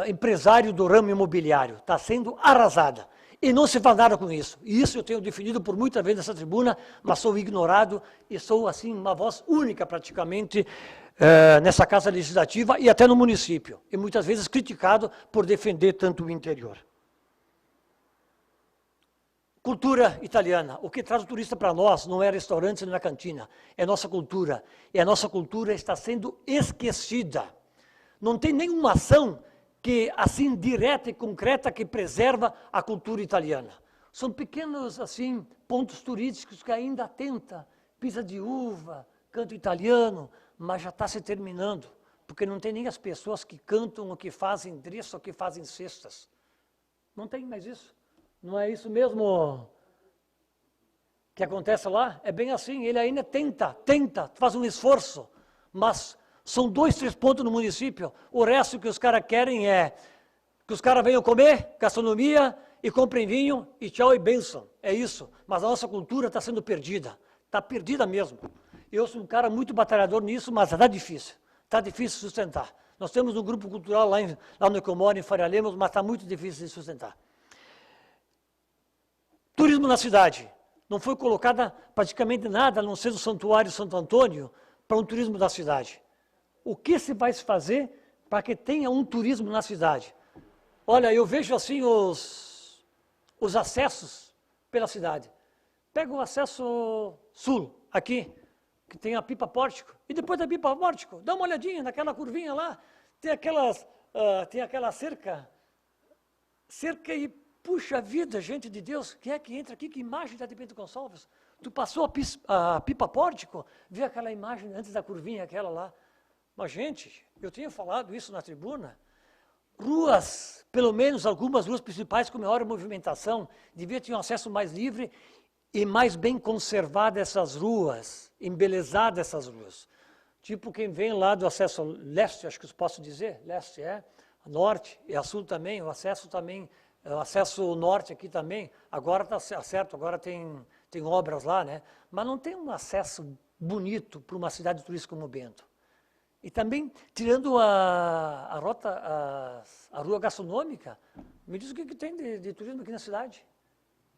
empresário do ramo imobiliário. Está sendo arrasada. E não se faz nada com isso. E isso eu tenho defendido por muitas vezes nessa tribuna, mas sou ignorado e sou, assim, uma voz única, praticamente, nessa Casa Legislativa e até no município. E muitas vezes criticado por defender tanto o interior. Cultura italiana. O que traz o turista para nós não é restaurante, não é cantina. É nossa cultura. E a nossa cultura está sendo esquecida. Não tem nenhuma ação que, assim, direta e concreta, que preserva a cultura italiana. São pequenos, assim, pontos turísticos que ainda tenta. Pisa de uva, canto italiano, mas já está se terminando. Porque não tem nem as pessoas que cantam ou que fazem dreço ou que fazem cestas. Não tem mais isso. Não é isso mesmo que acontece lá? É bem assim, ele ainda tenta, faz um esforço, mas são 2, 3 pontos no município. O resto que os caras querem é que os caras venham comer, gastronomia, e comprem vinho, e tchau e bênção. É isso. Mas a nossa cultura está sendo perdida. Está perdida mesmo. Eu sou um cara muito batalhador nisso, mas está difícil. Está difícil de sustentar. Nós temos um grupo cultural lá onde eu moro, em Faria Lemos, mas está muito difícil de sustentar. Turismo na cidade. Não foi colocada praticamente nada, a não ser o Santuário Santo Antônio, para um turismo da cidade. O que se vai fazer para que tenha um turismo na cidade? Olha, eu vejo assim os acessos pela cidade. Pega o acesso sul, aqui, que tem a Pipa Pórtico, e depois da Pipa Pórtico, dá uma olhadinha naquela curvinha lá, tem aquela cerca e, puxa vida, gente de Deus, quem é que entra aqui? Que imagem está de Bento Gonçalves? Tu passou a Pipa Pórtico, vê aquela imagem antes da curvinha, aquela lá. Mas, gente, eu tinha falado isso na tribuna, ruas, pelo menos algumas ruas principais com maior movimentação, devia ter um acesso mais livre e mais bem conservada essas ruas, embelezada essas ruas. Tipo quem vem lá do acesso leste, acho que eu posso dizer, leste norte e a sul também, o acesso também, o acesso norte aqui também, agora está certo, agora tem obras lá, né? Mas não tem um acesso bonito para uma cidade turística como Bento. E também, tirando a rua gastronômica, me diz o que tem de turismo aqui na cidade.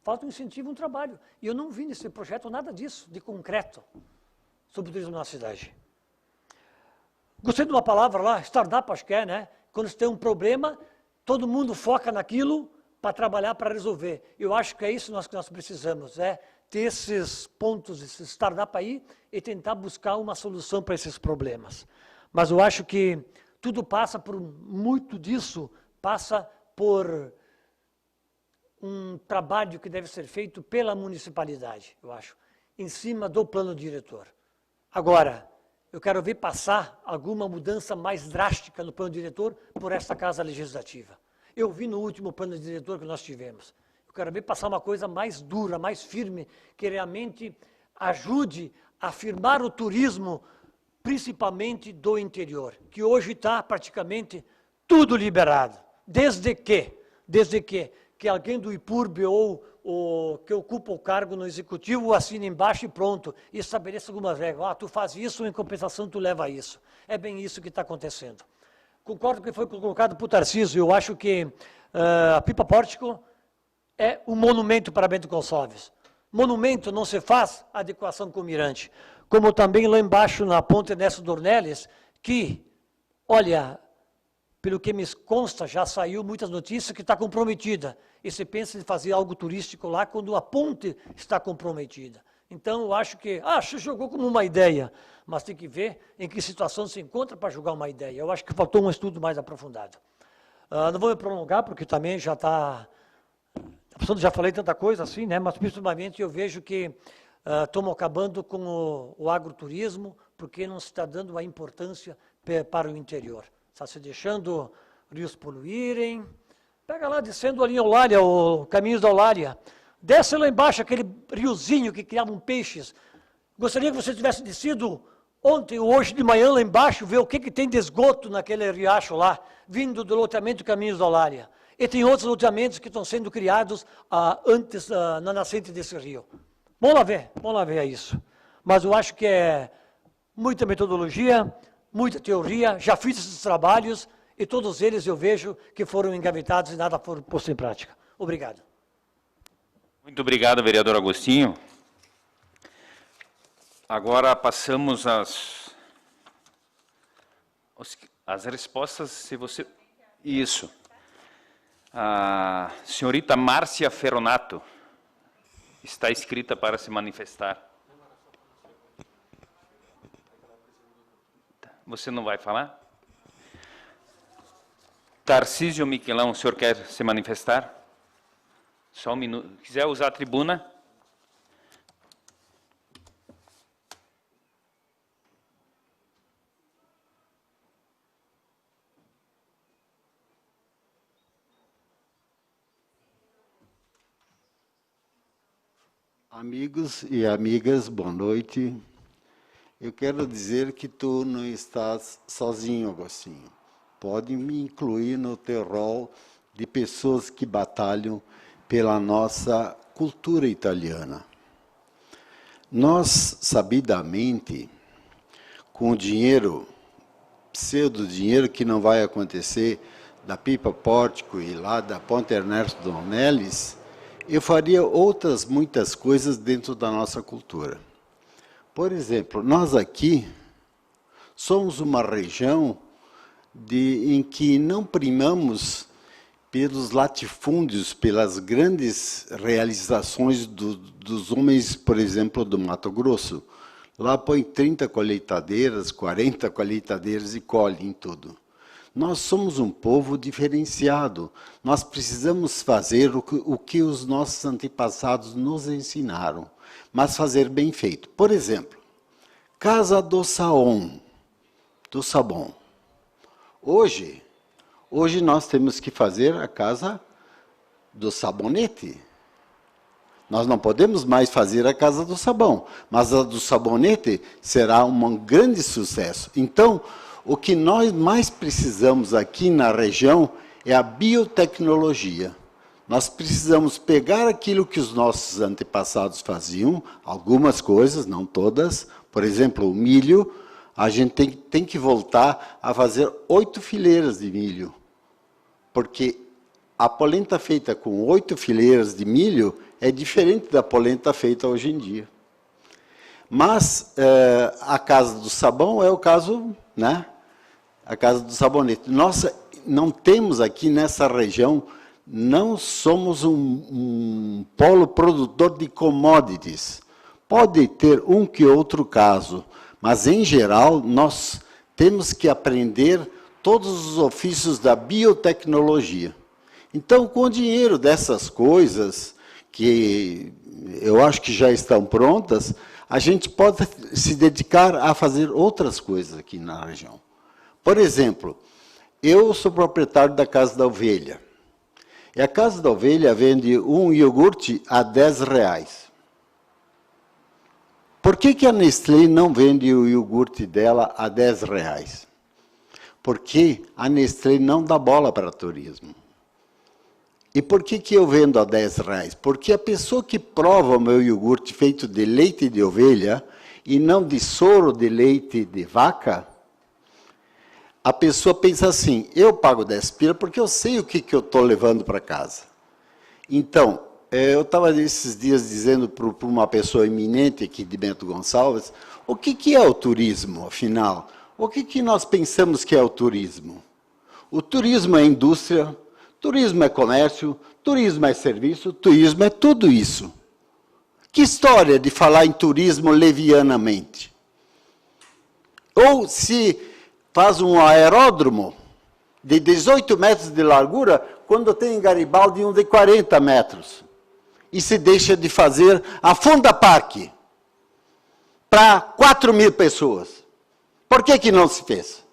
Falta um incentivo, um trabalho. E eu não vi nesse projeto nada disso, de concreto, sobre o turismo na cidade. Gostei de uma palavra lá, startup, acho que é, né? Quando você tem um problema, todo mundo foca naquilo para trabalhar, para resolver. Eu acho que é isso que nós precisamos, ter esses pontos, esses startup aí, e tentar buscar uma solução para esses problemas. Mas eu acho que tudo passa por, muito disso, passa por um trabalho que deve ser feito pela municipalidade, eu acho, em cima do plano diretor. Agora, eu quero ver passar alguma mudança mais drástica no plano diretor por esta Casa Legislativa. Eu vi no último plano diretor que nós tivemos. Eu quero ver passar uma coisa mais dura, mais firme, que realmente ajude a firmar o turismo, principalmente do interior, que hoje está praticamente tudo liberado. Desde que que alguém do IPURB ou que ocupa o cargo no executivo assine embaixo e pronto, e estabeleça algumas regras. Tu faz isso, em compensação tu leva isso. É bem isso que está acontecendo. Concordo com o que foi colocado por Tarcísio, eu acho que a Pipa Pórtico é um monumento para Bento Gonçalves. Monumento não se faz adequação com o mirante. Como também lá embaixo, na ponte Ernesto Dornelles, que, olha, pelo que me consta, já saiu muitas notícias que está comprometida. E se pensa em fazer algo turístico lá quando a ponte está comprometida. Então, eu acho que, se jogou como uma ideia, mas tem que ver em que situação se encontra para jogar uma ideia. Eu acho que faltou um estudo mais aprofundado. Não vou me prolongar, porque também já está... Já falei tanta coisa assim, né? Mas principalmente eu vejo que estamos acabando com o agroturismo, porque não se está dando a importância para o interior. Está se deixando rios poluírem. Pega lá, descendo ali a Eulália, o Caminhos da Eulália. Desce lá embaixo aquele riozinho que criavam peixes. Gostaria que você tivesse descido ontem ou hoje de manhã lá embaixo, ver o que tem de esgoto naquele riacho lá, vindo do loteamento Caminhos da Eulália. E tem outros loteamentos que estão sendo criados antes, na nascente desse rio. Vamos lá ver isso. Mas eu acho que é muita metodologia, muita teoria, já fiz esses trabalhos e todos eles eu vejo que foram engavetados e nada foram postos em prática. Obrigado. Muito obrigado, vereador Agostinho. Agora passamos às respostas, se você... Isso. A senhorita Márcia Ferronato está inscrita para se manifestar. Você não vai falar? Tarcísio Miquelão, o senhor quer se manifestar? Só um minuto. Quiser usar a tribuna? Amigos e amigas, boa noite. Eu quero dizer que tu não estás sozinho, Agostinho. Pode me incluir no teu rol de pessoas que batalham pela nossa cultura italiana. Nós, sabidamente, com o dinheiro, pseudo-dinheiro que não vai acontecer, da Pipa Pórtico e lá da Ponte Ernesto Dornelles, eu faria outras muitas coisas dentro da nossa cultura. Por exemplo, nós aqui somos uma região em que não primamos pelos latifúndios, pelas grandes realizações dos homens, por exemplo, do Mato Grosso. Lá põe 30 colheitadeiras, 40 colheitadeiras e colhem tudo. Nós somos um povo diferenciado. Nós precisamos fazer o que os nossos antepassados nos ensinaram, mas fazer bem feito. Por exemplo, Casa do Sabão. Hoje nós temos que fazer a Casa do Sabonete. Nós não podemos mais fazer a Casa do Sabão, mas a do Sabonete será um grande sucesso. Então, o que nós mais precisamos aqui na região é a biotecnologia. Nós precisamos pegar aquilo que os nossos antepassados faziam, algumas coisas, não todas. Por exemplo, o milho, a gente tem que voltar a fazer 8 fileiras de milho. Porque a polenta feita com 8 fileiras de milho é diferente da polenta feita hoje em dia. Mas a Casa do Sabão é o caso, né? A Casa do Sabonete. Nós não temos aqui nessa região, não somos um polo produtor de commodities. Pode ter um que outro caso, mas, em geral, nós temos que aprender todos os ofícios da biotecnologia. Então, com o dinheiro dessas coisas, que eu acho que já estão prontas, a gente pode se dedicar a fazer outras coisas aqui na região. Por exemplo, eu sou proprietário da Casa da Ovelha. E a Casa da Ovelha vende um iogurte a R$10. Por que a Nestlé não vende o iogurte dela a R$10? Porque a Nestlé não dá bola para turismo. E por que eu vendo a R$10? Porque a pessoa que prova o meu iogurte feito de leite de ovelha e não de soro de leite de vaca, a pessoa pensa assim, eu pago 10 pila porque eu sei o que eu estou levando para casa. Então, eu estava esses dias dizendo para uma pessoa eminente aqui de Bento Gonçalves, o que é o turismo, afinal? O que nós pensamos que é o turismo? O turismo é indústria, turismo é comércio, turismo é serviço, turismo é tudo isso. Que história de falar em turismo levianamente? Ou se faz um aeródromo de 18 metros de largura, quando tem em Garibaldi um de 40 metros. E se deixa de fazer a Funda Parque para 4.000 pessoas. Por que não se fez?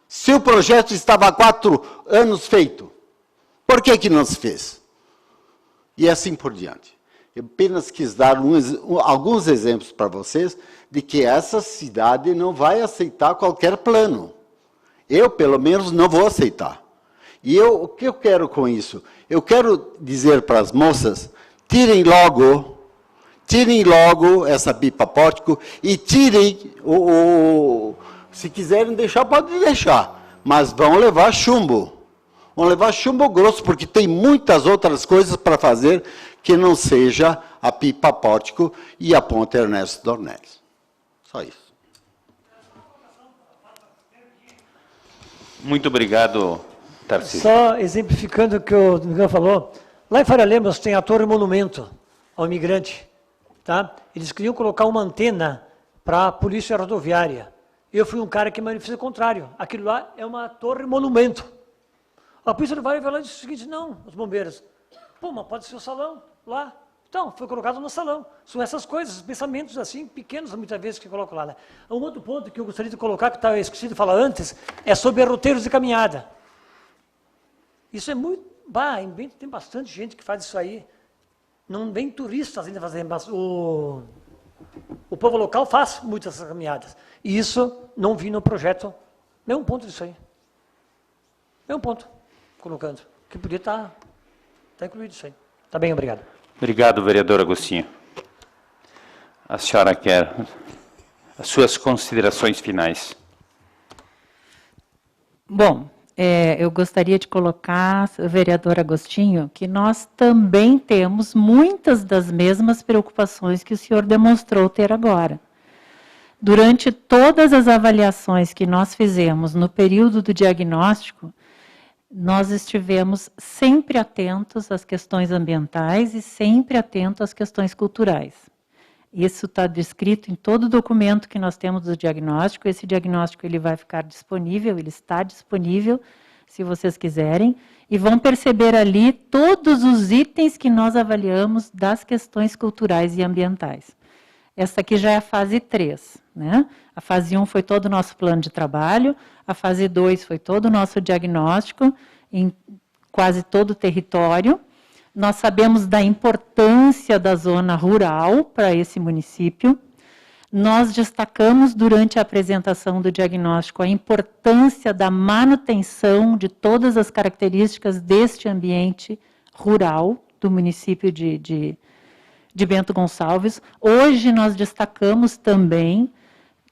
Se o projeto estava há 4 anos feito, por que não se fez? E assim por diante. Eu apenas quis dar alguns exemplos para vocês de que essa cidade não vai aceitar qualquer plano. Eu, pelo menos, não vou aceitar. E o que eu quero com isso? Eu quero dizer para as moças, tirem logo essa pipa pórtico e tirem se quiserem deixar, pode deixar, mas vão levar chumbo. Vão levar chumbo grosso, porque tem muitas outras coisas para fazer que não seja a pipa pórtico e a ponte Ernesto Dornelles. Só isso. Muito obrigado, Tarcísio. Só exemplificando o que o Miguel falou, lá em Faria Lemos tem a Torre Monumento ao Imigrante. Tá? Eles queriam colocar uma antena para a polícia rodoviária. Eu fui um cara que manifestou o contrário. Aquilo lá é uma torre monumento. A polícia rodoviária vai lá e disse o seguinte, não, os bombeiros, pô, mas pode ser o salão lá. Então, foi colocado no salão. São essas coisas, pensamentos assim, pequenos, muitas vezes, que colocam lá. Né? Um outro ponto que eu gostaria de colocar, que estava esquecido de falar antes, é sobre roteiros de caminhada. Isso é muito... Bah, em Bento tem bastante gente que faz isso aí. Não vem turistas ainda fazendo, mas o povo local faz muitas caminhadas. E isso não vi no projeto, nenhum ponto disso aí. Nenhum ponto, colocando. Que podia estar incluído isso aí. Tá bem, obrigado. Obrigado, vereador Agostinho. A senhora quer as suas considerações finais. Bom, eu gostaria de colocar, vereador Agostinho, que nós também temos muitas das mesmas preocupações que o senhor demonstrou ter agora. Durante todas as avaliações que nós fizemos no período do diagnóstico, nós estivemos sempre atentos às questões ambientais e sempre atentos às questões culturais. Isso está descrito em todo o documento que nós temos do diagnóstico. Esse diagnóstico ele vai ficar disponível, ele está disponível, se vocês quiserem, e vão perceber ali todos os itens que nós avaliamos das questões culturais e ambientais. Essa aqui já é a fase 3. Né? A fase 1 foi todo o nosso plano de trabalho, a fase 2 foi todo o nosso diagnóstico, em quase todo o território. Nós sabemos da importância da zona rural para esse município. Nós destacamos durante a apresentação do diagnóstico a importância da manutenção de todas as características deste ambiente rural do município de Bento Gonçalves. Hoje nós destacamos também,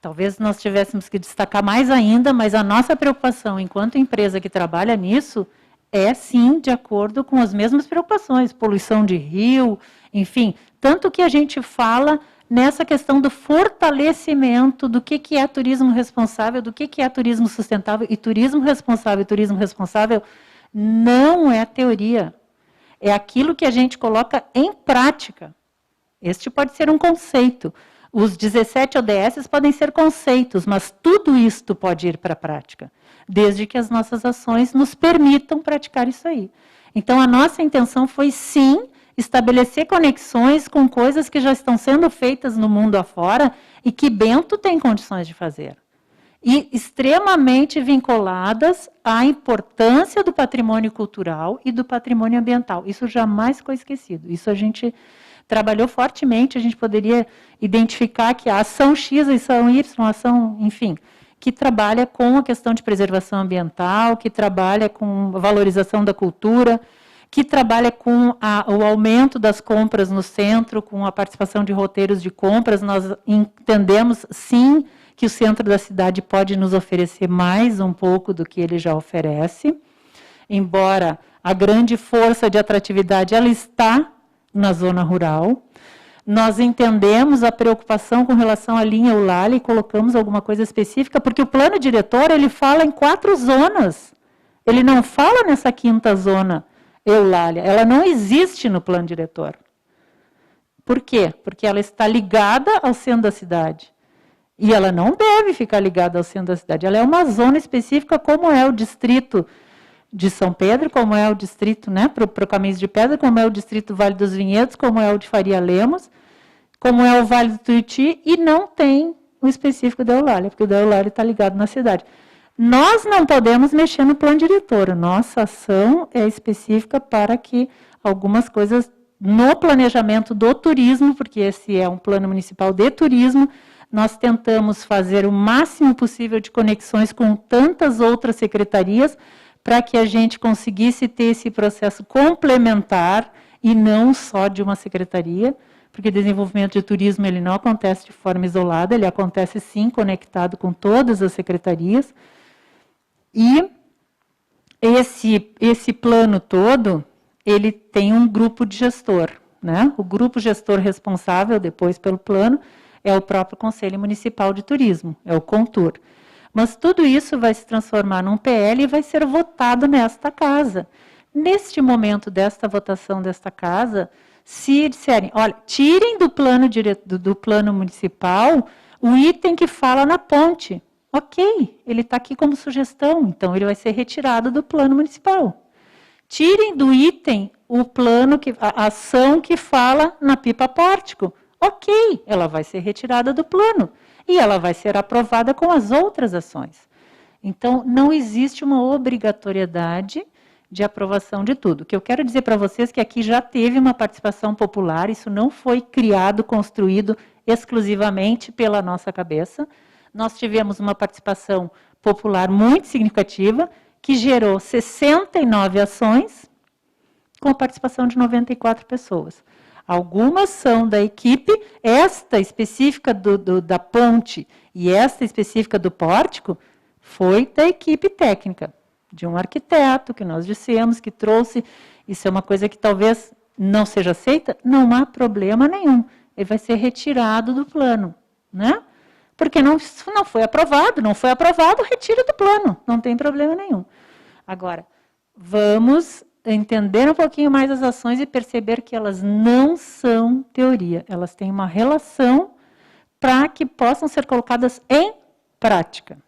talvez nós tivéssemos que destacar mais ainda, mas a nossa preocupação enquanto empresa que trabalha nisso é, sim, de acordo com as mesmas preocupações, poluição de rio, enfim, tanto que a gente fala nessa questão do fortalecimento do que é turismo responsável, do que é turismo sustentável, e turismo responsável não é teoria, é aquilo que a gente coloca em prática. Este pode ser um conceito. Os 17 ODS podem ser conceitos, mas tudo isto pode ir para a prática, desde que as nossas ações nos permitam praticar isso aí. Então, a nossa intenção foi, sim, estabelecer conexões com coisas que já estão sendo feitas no mundo afora e que Bento tem condições de fazer. E extremamente vinculadas à importância do patrimônio cultural e do patrimônio ambiental. Isso jamais ficou esquecido. Isso a gente trabalhou fortemente, a gente poderia identificar que a ação X, a ação Y, a ação, enfim, que trabalha com a questão de preservação ambiental, que trabalha com valorização da cultura, que trabalha com o aumento das compras no centro, com a participação de roteiros de compras. Nós entendemos, sim, que o centro da cidade pode nos oferecer mais um pouco do que ele já oferece, embora a grande força de atratividade ela está na zona rural. Nós entendemos a preocupação com relação à linha Eulalia e colocamos alguma coisa específica, porque o plano diretor ele fala em 4 zonas. Ele não fala nessa 5ª zona, Eulalia. Ela não existe no plano diretor. Por quê? Porque ela está ligada ao centro da cidade. E ela não deve ficar ligada ao centro da cidade. Ela é uma zona específica, como é o distrito de São Pedro, como é o distrito, né, para o Caminhos de Pedra, como é o distrito Vale dos Vinhedos, como é o de Faria Lemos, como é o Vale do Tuiuti, e não tem o específico da Eulalia, porque o da Eulalia está ligado na cidade. Nós não podemos mexer no plano diretor, nossa ação é específica para que algumas coisas no planejamento do turismo, porque esse é um plano municipal de turismo, nós tentamos fazer o máximo possível de conexões com tantas outras secretarias, para que a gente conseguisse ter esse processo complementar e não só de uma secretaria, porque desenvolvimento de turismo ele não acontece de forma isolada, ele acontece sim conectado com todas as secretarias. E esse plano todo, ele tem um grupo de gestor, né? O grupo gestor responsável depois pelo plano é o próprio Conselho Municipal de Turismo, é o CONTUR. Mas tudo isso vai se transformar num PL e vai ser votado nesta casa. Neste momento desta votação desta casa, se disserem, olha, tirem do plano municipal o item que fala na ponte. Ok, ele está aqui como sugestão, então ele vai ser retirado do plano municipal. Tirem do item a ação que fala na pipa pórtico. Ok, ela vai ser retirada do plano e ela vai ser aprovada com as outras ações. Então, não existe uma obrigatoriedade de aprovação de tudo. O que eu quero dizer para vocês é que aqui já teve uma participação popular, isso não foi criado, construído exclusivamente pela nossa cabeça. Nós tivemos uma participação popular muito significativa, que gerou 69 ações, com a participação de 94 pessoas. Algumas são da equipe, esta específica da ponte e esta específica do pórtico, foi da equipe técnica, de um arquiteto que nós dissemos, que trouxe, isso é uma coisa que talvez não seja aceita, não há problema nenhum, ele vai ser retirado do plano, né? Porque não foi aprovado, retira do plano, não tem problema nenhum. Agora, vamos entender um pouquinho mais as ações e perceber que elas não são teoria, elas têm uma relação para que possam ser colocadas em prática.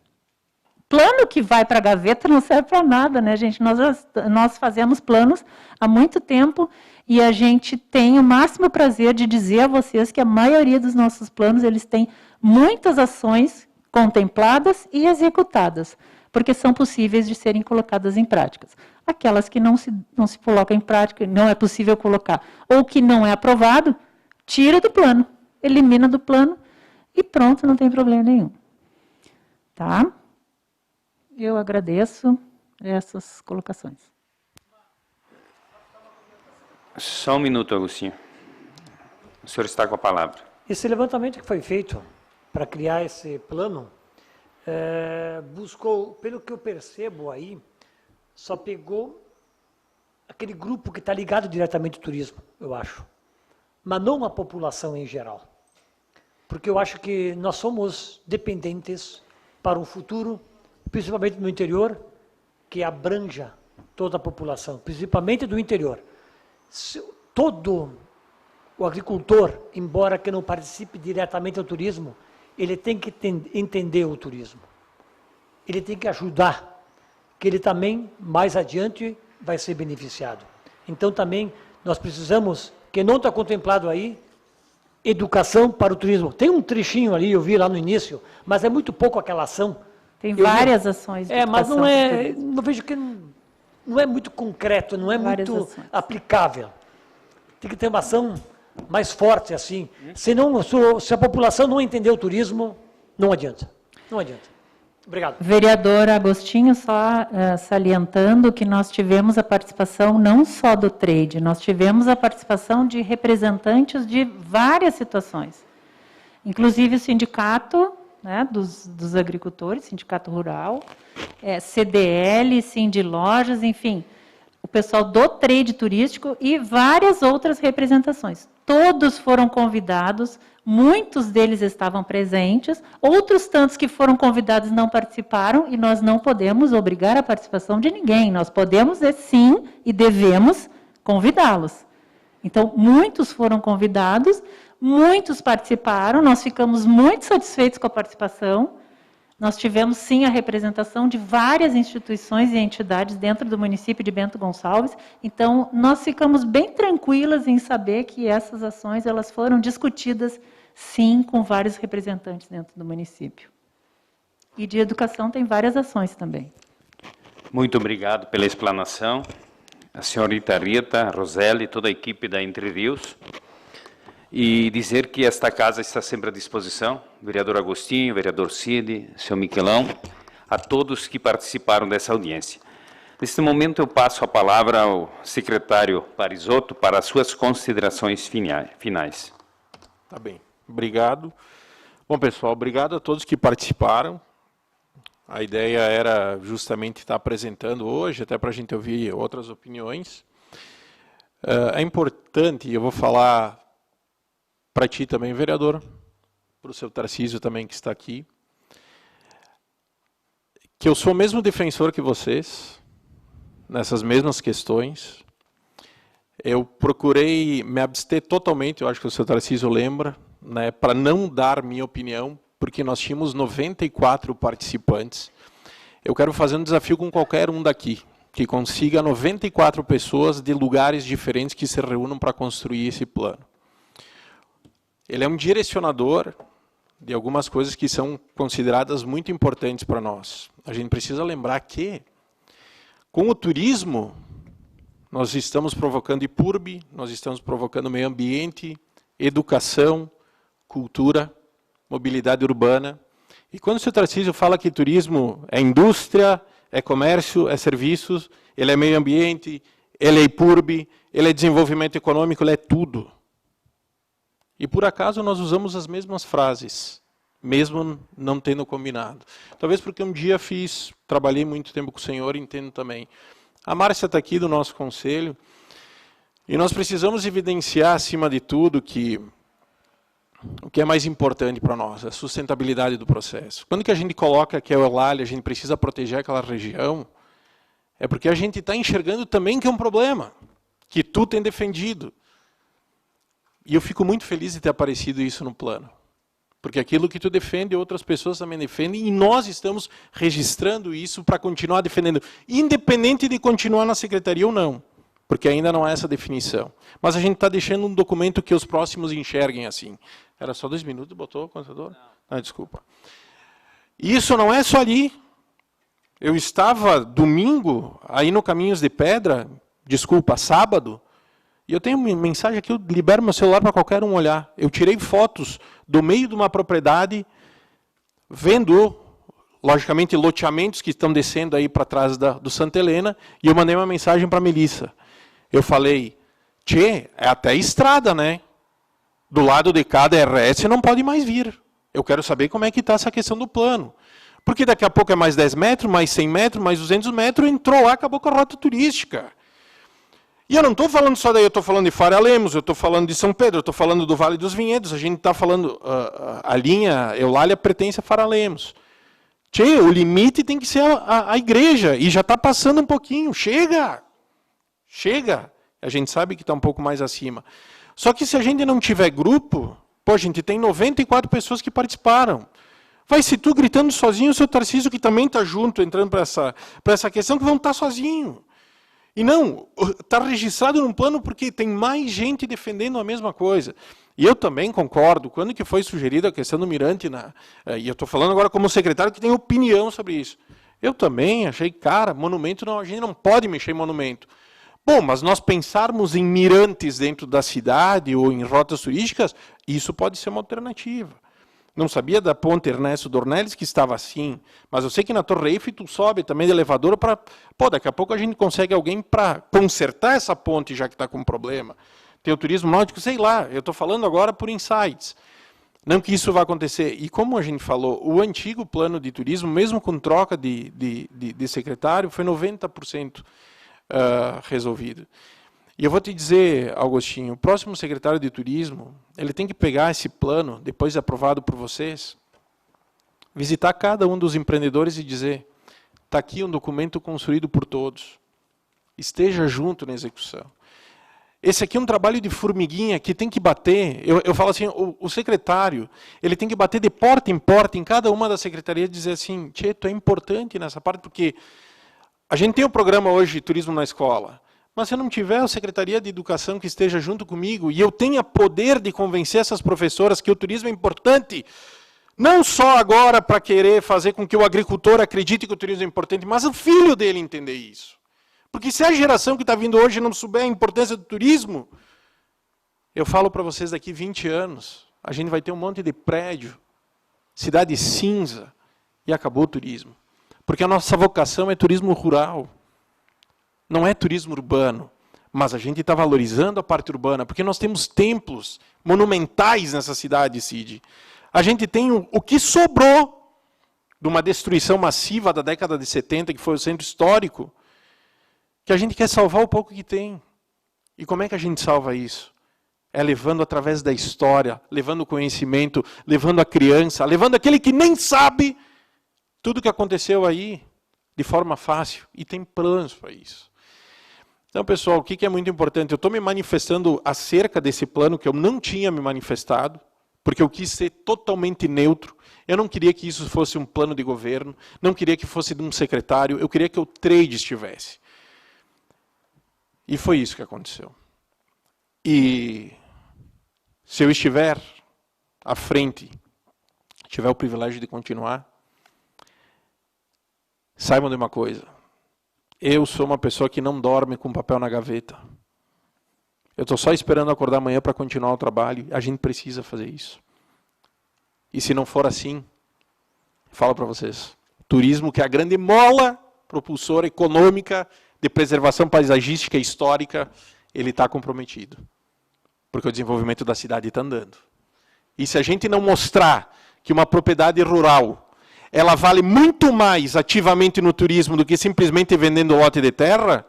Plano que vai para a gaveta não serve para nada, né, gente? Nós fazemos planos há muito tempo e a gente tem o máximo prazer de dizer a vocês que a maioria dos nossos planos, eles têm muitas ações contempladas e executadas, porque são possíveis de serem colocadas em práticas. Aquelas que não se colocam em prática, não é possível colocar, ou que não é aprovado, tira do plano, elimina do plano e pronto, não tem problema nenhum. Tá? Eu agradeço essas colocações. Só um minuto, Agostinho. O senhor está com a palavra. Esse levantamento que foi feito para criar esse plano, buscou, pelo que eu percebo aí, só pegou aquele grupo que está ligado diretamente ao turismo, eu acho. Mas não a população em geral. Porque eu acho que nós somos dependentes para um futuro, principalmente no interior, que abranja toda a população, principalmente do interior. Todo o agricultor, embora que não participe diretamente do turismo, ele tem que entender o turismo. Ele tem que ajudar, que ele também, mais adiante, vai ser beneficiado. Então, também, nós precisamos, que não está contemplado aí, educação para o turismo. Tem um trechinho ali, eu vi lá no início, mas é muito pouco aquela ação. Tem várias ações de mas educação não para o não vejo que não é muito concreto, não é Várias muito ações. aplicável. Tem que ter uma ação mais forte assim. Senão, se a população não entender o turismo, não adianta. Não adianta. Obrigado. Vereador Agostinho, só salientando que nós tivemos a participação não só do trade, nós tivemos a participação de representantes de várias situações, inclusive o sindicato, né, dos agricultores, sindicato rural, CDL, Sindilojas, enfim, o pessoal do trade turístico e várias outras representações. Todos foram convidados, muitos deles estavam presentes, outros tantos que foram convidados não participaram, e nós não podemos obrigar a participação de ninguém, nós podemos, sim, e devemos convidá-los. Então, muitos foram convidados, muitos participaram, nós ficamos muito satisfeitos com a participação. Nós tivemos, sim, a representação de várias instituições e entidades dentro do município de Bento Gonçalves. Então, nós ficamos bem tranquilas em saber que essas ações elas foram discutidas, sim, com vários representantes dentro do município. E de educação tem várias ações também. Muito obrigado pela explanação. A senhorita Rita, a Roseli, toda a equipe da Entre Rios. E dizer que esta casa está sempre à disposição, vereador Agostinho, vereador Cid, senhor Miquelão, a todos que participaram dessa audiência. Neste momento eu passo a palavra ao secretário Parisotto para as suas considerações finais. Tá bem, obrigado. Bom, pessoal, obrigado a todos que participaram. A ideia era justamente estar apresentando hoje, até para a gente ouvir outras opiniões. É importante, e eu vou falar para ti também, vereador, para o seu Tarcísio também que está aqui, que eu sou o mesmo defensor que vocês, nessas mesmas questões. Eu procurei me abster totalmente, eu acho que o seu Tarcísio lembra, né, para não dar minha opinião, porque nós tínhamos 94 participantes. Eu quero fazer um desafio com qualquer um daqui, que consiga 94 pessoas de lugares diferentes que se reúnam para construir esse plano. Ele é um direcionador de algumas coisas que são consideradas muito importantes para nós. A gente precisa lembrar que, com o turismo, nós estamos provocando IPURB, nós estamos provocando meio ambiente, educação, cultura, mobilidade urbana. E quando o seu Tarcísio fala que turismo é indústria, é comércio, é serviços, ele é meio ambiente, ele é IPURB, ele é desenvolvimento econômico, ele é tudo. E por acaso nós usamos as mesmas frases, mesmo não tendo combinado. Talvez porque um dia trabalhei muito tempo com o senhor, entendo também. A Márcia está aqui do nosso conselho, e nós precisamos evidenciar, acima de tudo, que o que é mais importante para nós, a sustentabilidade do processo. Quando que a gente coloca que é o Eulália, a gente precisa proteger aquela região, é porque a gente está enxergando também que é um problema, que tu tem defendido. E eu fico muito feliz de ter aparecido isso no plano. Porque aquilo que tu defende, outras pessoas também defendem, e nós estamos registrando isso para continuar defendendo, independente de continuar na secretaria ou não, porque ainda não há essa definição. Mas a gente está deixando um documento que os próximos enxerguem assim. Era só 2 minutos, botou o contador? Ah, desculpa. Isso não é só ali. Eu estava domingo, aí no Caminhos de Pedra, desculpa, sábado, e eu tenho uma mensagem aqui, eu libero meu celular para qualquer um olhar. Eu tirei fotos do meio de uma propriedade, vendo, logicamente, loteamentos que estão descendo aí para trás do Santa Helena, e eu mandei uma mensagem para a Melissa. Eu falei, tchê, é até estrada, né? Do lado de cada RS não pode mais vir. Eu quero saber como é que está essa questão do plano. Porque daqui a pouco é mais 10 metros, mais 100 metros, mais 200 metros, entrou lá, acabou com a rota turística. E eu não estou falando só daí, eu estou falando de Faria Lemos, eu estou falando de São Pedro, eu estou falando do Vale dos Vinhedos, a gente está falando, a linha Eulália pertence a Faria Lemos. Tchê, o limite tem que ser a igreja, e já está passando um pouquinho, chega! Chega! A gente sabe que está um pouco mais acima. Só que se a gente não tiver grupo, pô, a gente tem 94 pessoas que participaram. Vai ser tu gritando sozinho, o seu Tarcísio, que também está junto, entrando para essa questão, que vão estar sozinho. E não, está registrado num plano porque tem mais gente defendendo a mesma coisa. E eu também concordo, quando que foi sugerida a questão do Mirante, e eu estou falando agora como secretário que tem opinião sobre isso. Eu também achei, cara, monumento, não, a gente não pode mexer em monumento. Bom, mas nós pensarmos em mirantes dentro da cidade ou em rotas turísticas, isso pode ser uma alternativa. Não sabia da ponte Ernesto Dornelles que estava assim, mas eu sei que na Torre Eiffel tu sobe também de elevador para... Pô, daqui a pouco a gente consegue alguém para consertar essa ponte, já que está com problema. Tem o turismo náutico, sei lá, eu estou falando agora por insights. Não que isso vá acontecer. E como a gente falou, o antigo plano de turismo, mesmo com troca de secretário, foi 90% resolvido. E eu vou te dizer, Augustinho, o próximo secretário de turismo, ele tem que pegar esse plano, depois aprovado por vocês, visitar cada um dos empreendedores e dizer, está aqui um documento construído por todos, esteja junto na execução. Esse aqui é um trabalho de formiguinha que tem que bater, eu falo assim, o secretário, ele tem que bater de porta em cada uma das secretarias e dizer assim, tchê, tu é importante nessa parte, porque a gente tem o programa hoje de turismo na escola, mas se eu não tiver a Secretaria de Educação que esteja junto comigo e eu tenha poder de convencer essas professoras que o turismo é importante, não só agora para querer fazer com que o agricultor acredite que o turismo é importante, mas o filho dele entender isso. Porque se a geração que está vindo hoje não souber a importância do turismo, eu falo para vocês, daqui 20 anos, a gente vai ter um monte de prédio, cidade cinza, e acabou o turismo. Porque a nossa vocação é turismo rural. Não é turismo urbano, mas a gente está valorizando a parte urbana, porque nós temos templos monumentais nessa cidade, Cid. A gente tem o que sobrou de uma destruição massiva da década de 70, que foi o centro histórico, que a gente quer salvar o pouco que tem. E como é que a gente salva isso? É levando através da história, levando o conhecimento, levando a criança, levando aquele que nem sabe tudo o que aconteceu aí, de forma fácil. E tem planos para isso. Então, pessoal, o que é muito importante? Eu estou me manifestando acerca desse plano que eu não tinha me manifestado, porque eu quis ser totalmente neutro. Eu não queria que isso fosse um plano de governo, não queria que fosse de um secretário, eu queria que o trade estivesse. E foi isso que aconteceu. E se eu estiver à frente, tiver o privilégio de continuar, saibam de uma coisa. Eu sou uma pessoa que não dorme com papel na gaveta. Eu estou só esperando acordar amanhã para continuar o trabalho. A gente precisa fazer isso. E se não for assim, falo para vocês, turismo, que é a grande mola propulsora econômica de preservação paisagística e histórica, ele está comprometido. Porque o desenvolvimento da cidade está andando. E se a gente não mostrar que uma propriedade rural ela vale muito mais ativamente no turismo do que simplesmente vendendo lote de terra,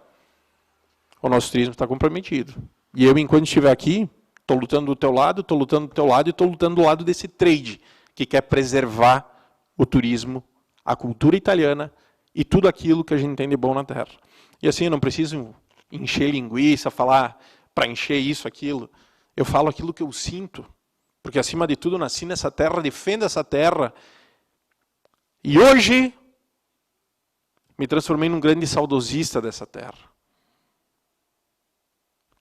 o nosso turismo está comprometido. E eu, enquanto estiver aqui, estou lutando do teu lado, estou lutando do teu lado e estou lutando do lado desse trade, que quer preservar o turismo, a cultura italiana e tudo aquilo que a gente tem de bom na terra. E assim, eu não preciso encher linguiça, falar para encher isso, aquilo. Eu falo aquilo que eu sinto, porque acima de tudo nasci nessa terra, defendo essa terra. E hoje, me transformei num grande saudosista dessa terra.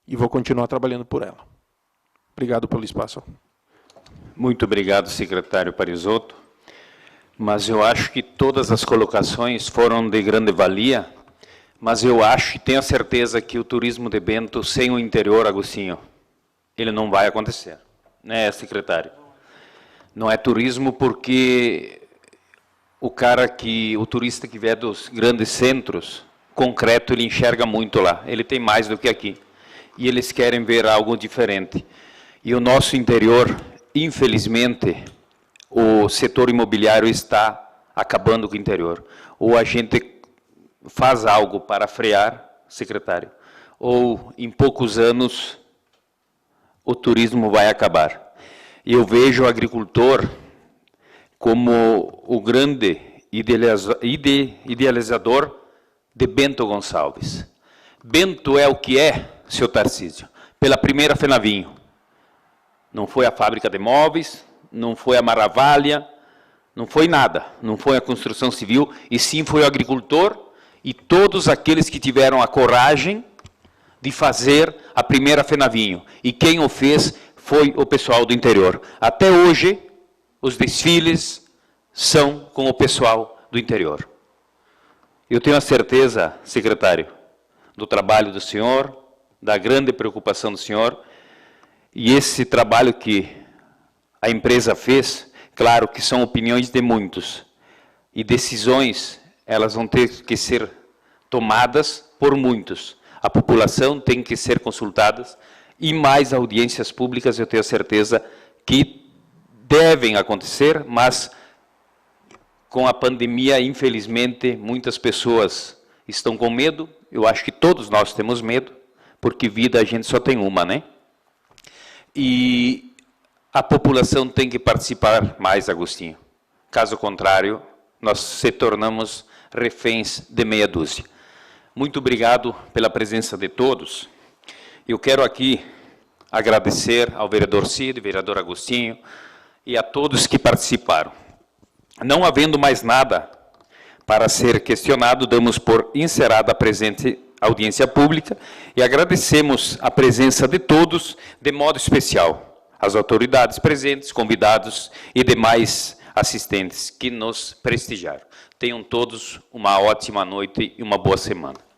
E vou continuar trabalhando por ela. Obrigado pelo espaço. Muito obrigado, secretário Parisotto. Mas eu acho que todas as colocações foram de grande valia, mas eu acho e tenho a certeza que o turismo de Bento, sem o interior, Agostinho, ele não vai acontecer. Né, secretário? Não é turismo porque o turista que vier dos grandes centros, concreto, ele enxerga muito lá. Ele tem mais do que aqui. E eles querem ver algo diferente. E o nosso interior, infelizmente, o setor imobiliário está acabando com o interior. Ou a gente faz algo para frear, secretário, ou em poucos anos o turismo vai acabar. E eu vejo o agricultor como o grande idealizador de Bento Gonçalves. Bento é o que é, seu Tarcísio, pela primeira Fenavinho. Não foi a fábrica de móveis, não foi a Maravalha, não foi nada, não foi a construção civil, e sim foi o agricultor e todos aqueles que tiveram a coragem de fazer a primeira Fenavinho. E quem o fez foi o pessoal do interior. Até hoje, os desfiles são com o pessoal do interior. Eu tenho a certeza, secretário, do trabalho do senhor, da grande preocupação do senhor, e esse trabalho que a empresa fez Claro que são opiniões de muitos, e decisões, elas vão ter que ser tomadas por muitos. A população tem que ser consultada, e mais audiências públicas, eu tenho certeza que devem acontecer, mas com a pandemia, infelizmente, muitas pessoas estão com medo. Eu acho que todos nós temos medo, porque vida a gente só tem uma, né? E a população tem que participar mais, Agostinho. Caso contrário, nós se tornamos reféns de meia dúzia. Muito obrigado pela presença de todos. Eu quero aqui agradecer ao vereador Cid, vereador Agostinho, e a todos que participaram. Não havendo mais nada para ser questionado, damos por encerrada a presente audiência pública e agradecemos a presença de todos, de modo especial, as autoridades presentes, convidados e demais assistentes que nos prestigiaram. Tenham todos uma ótima noite e uma boa semana.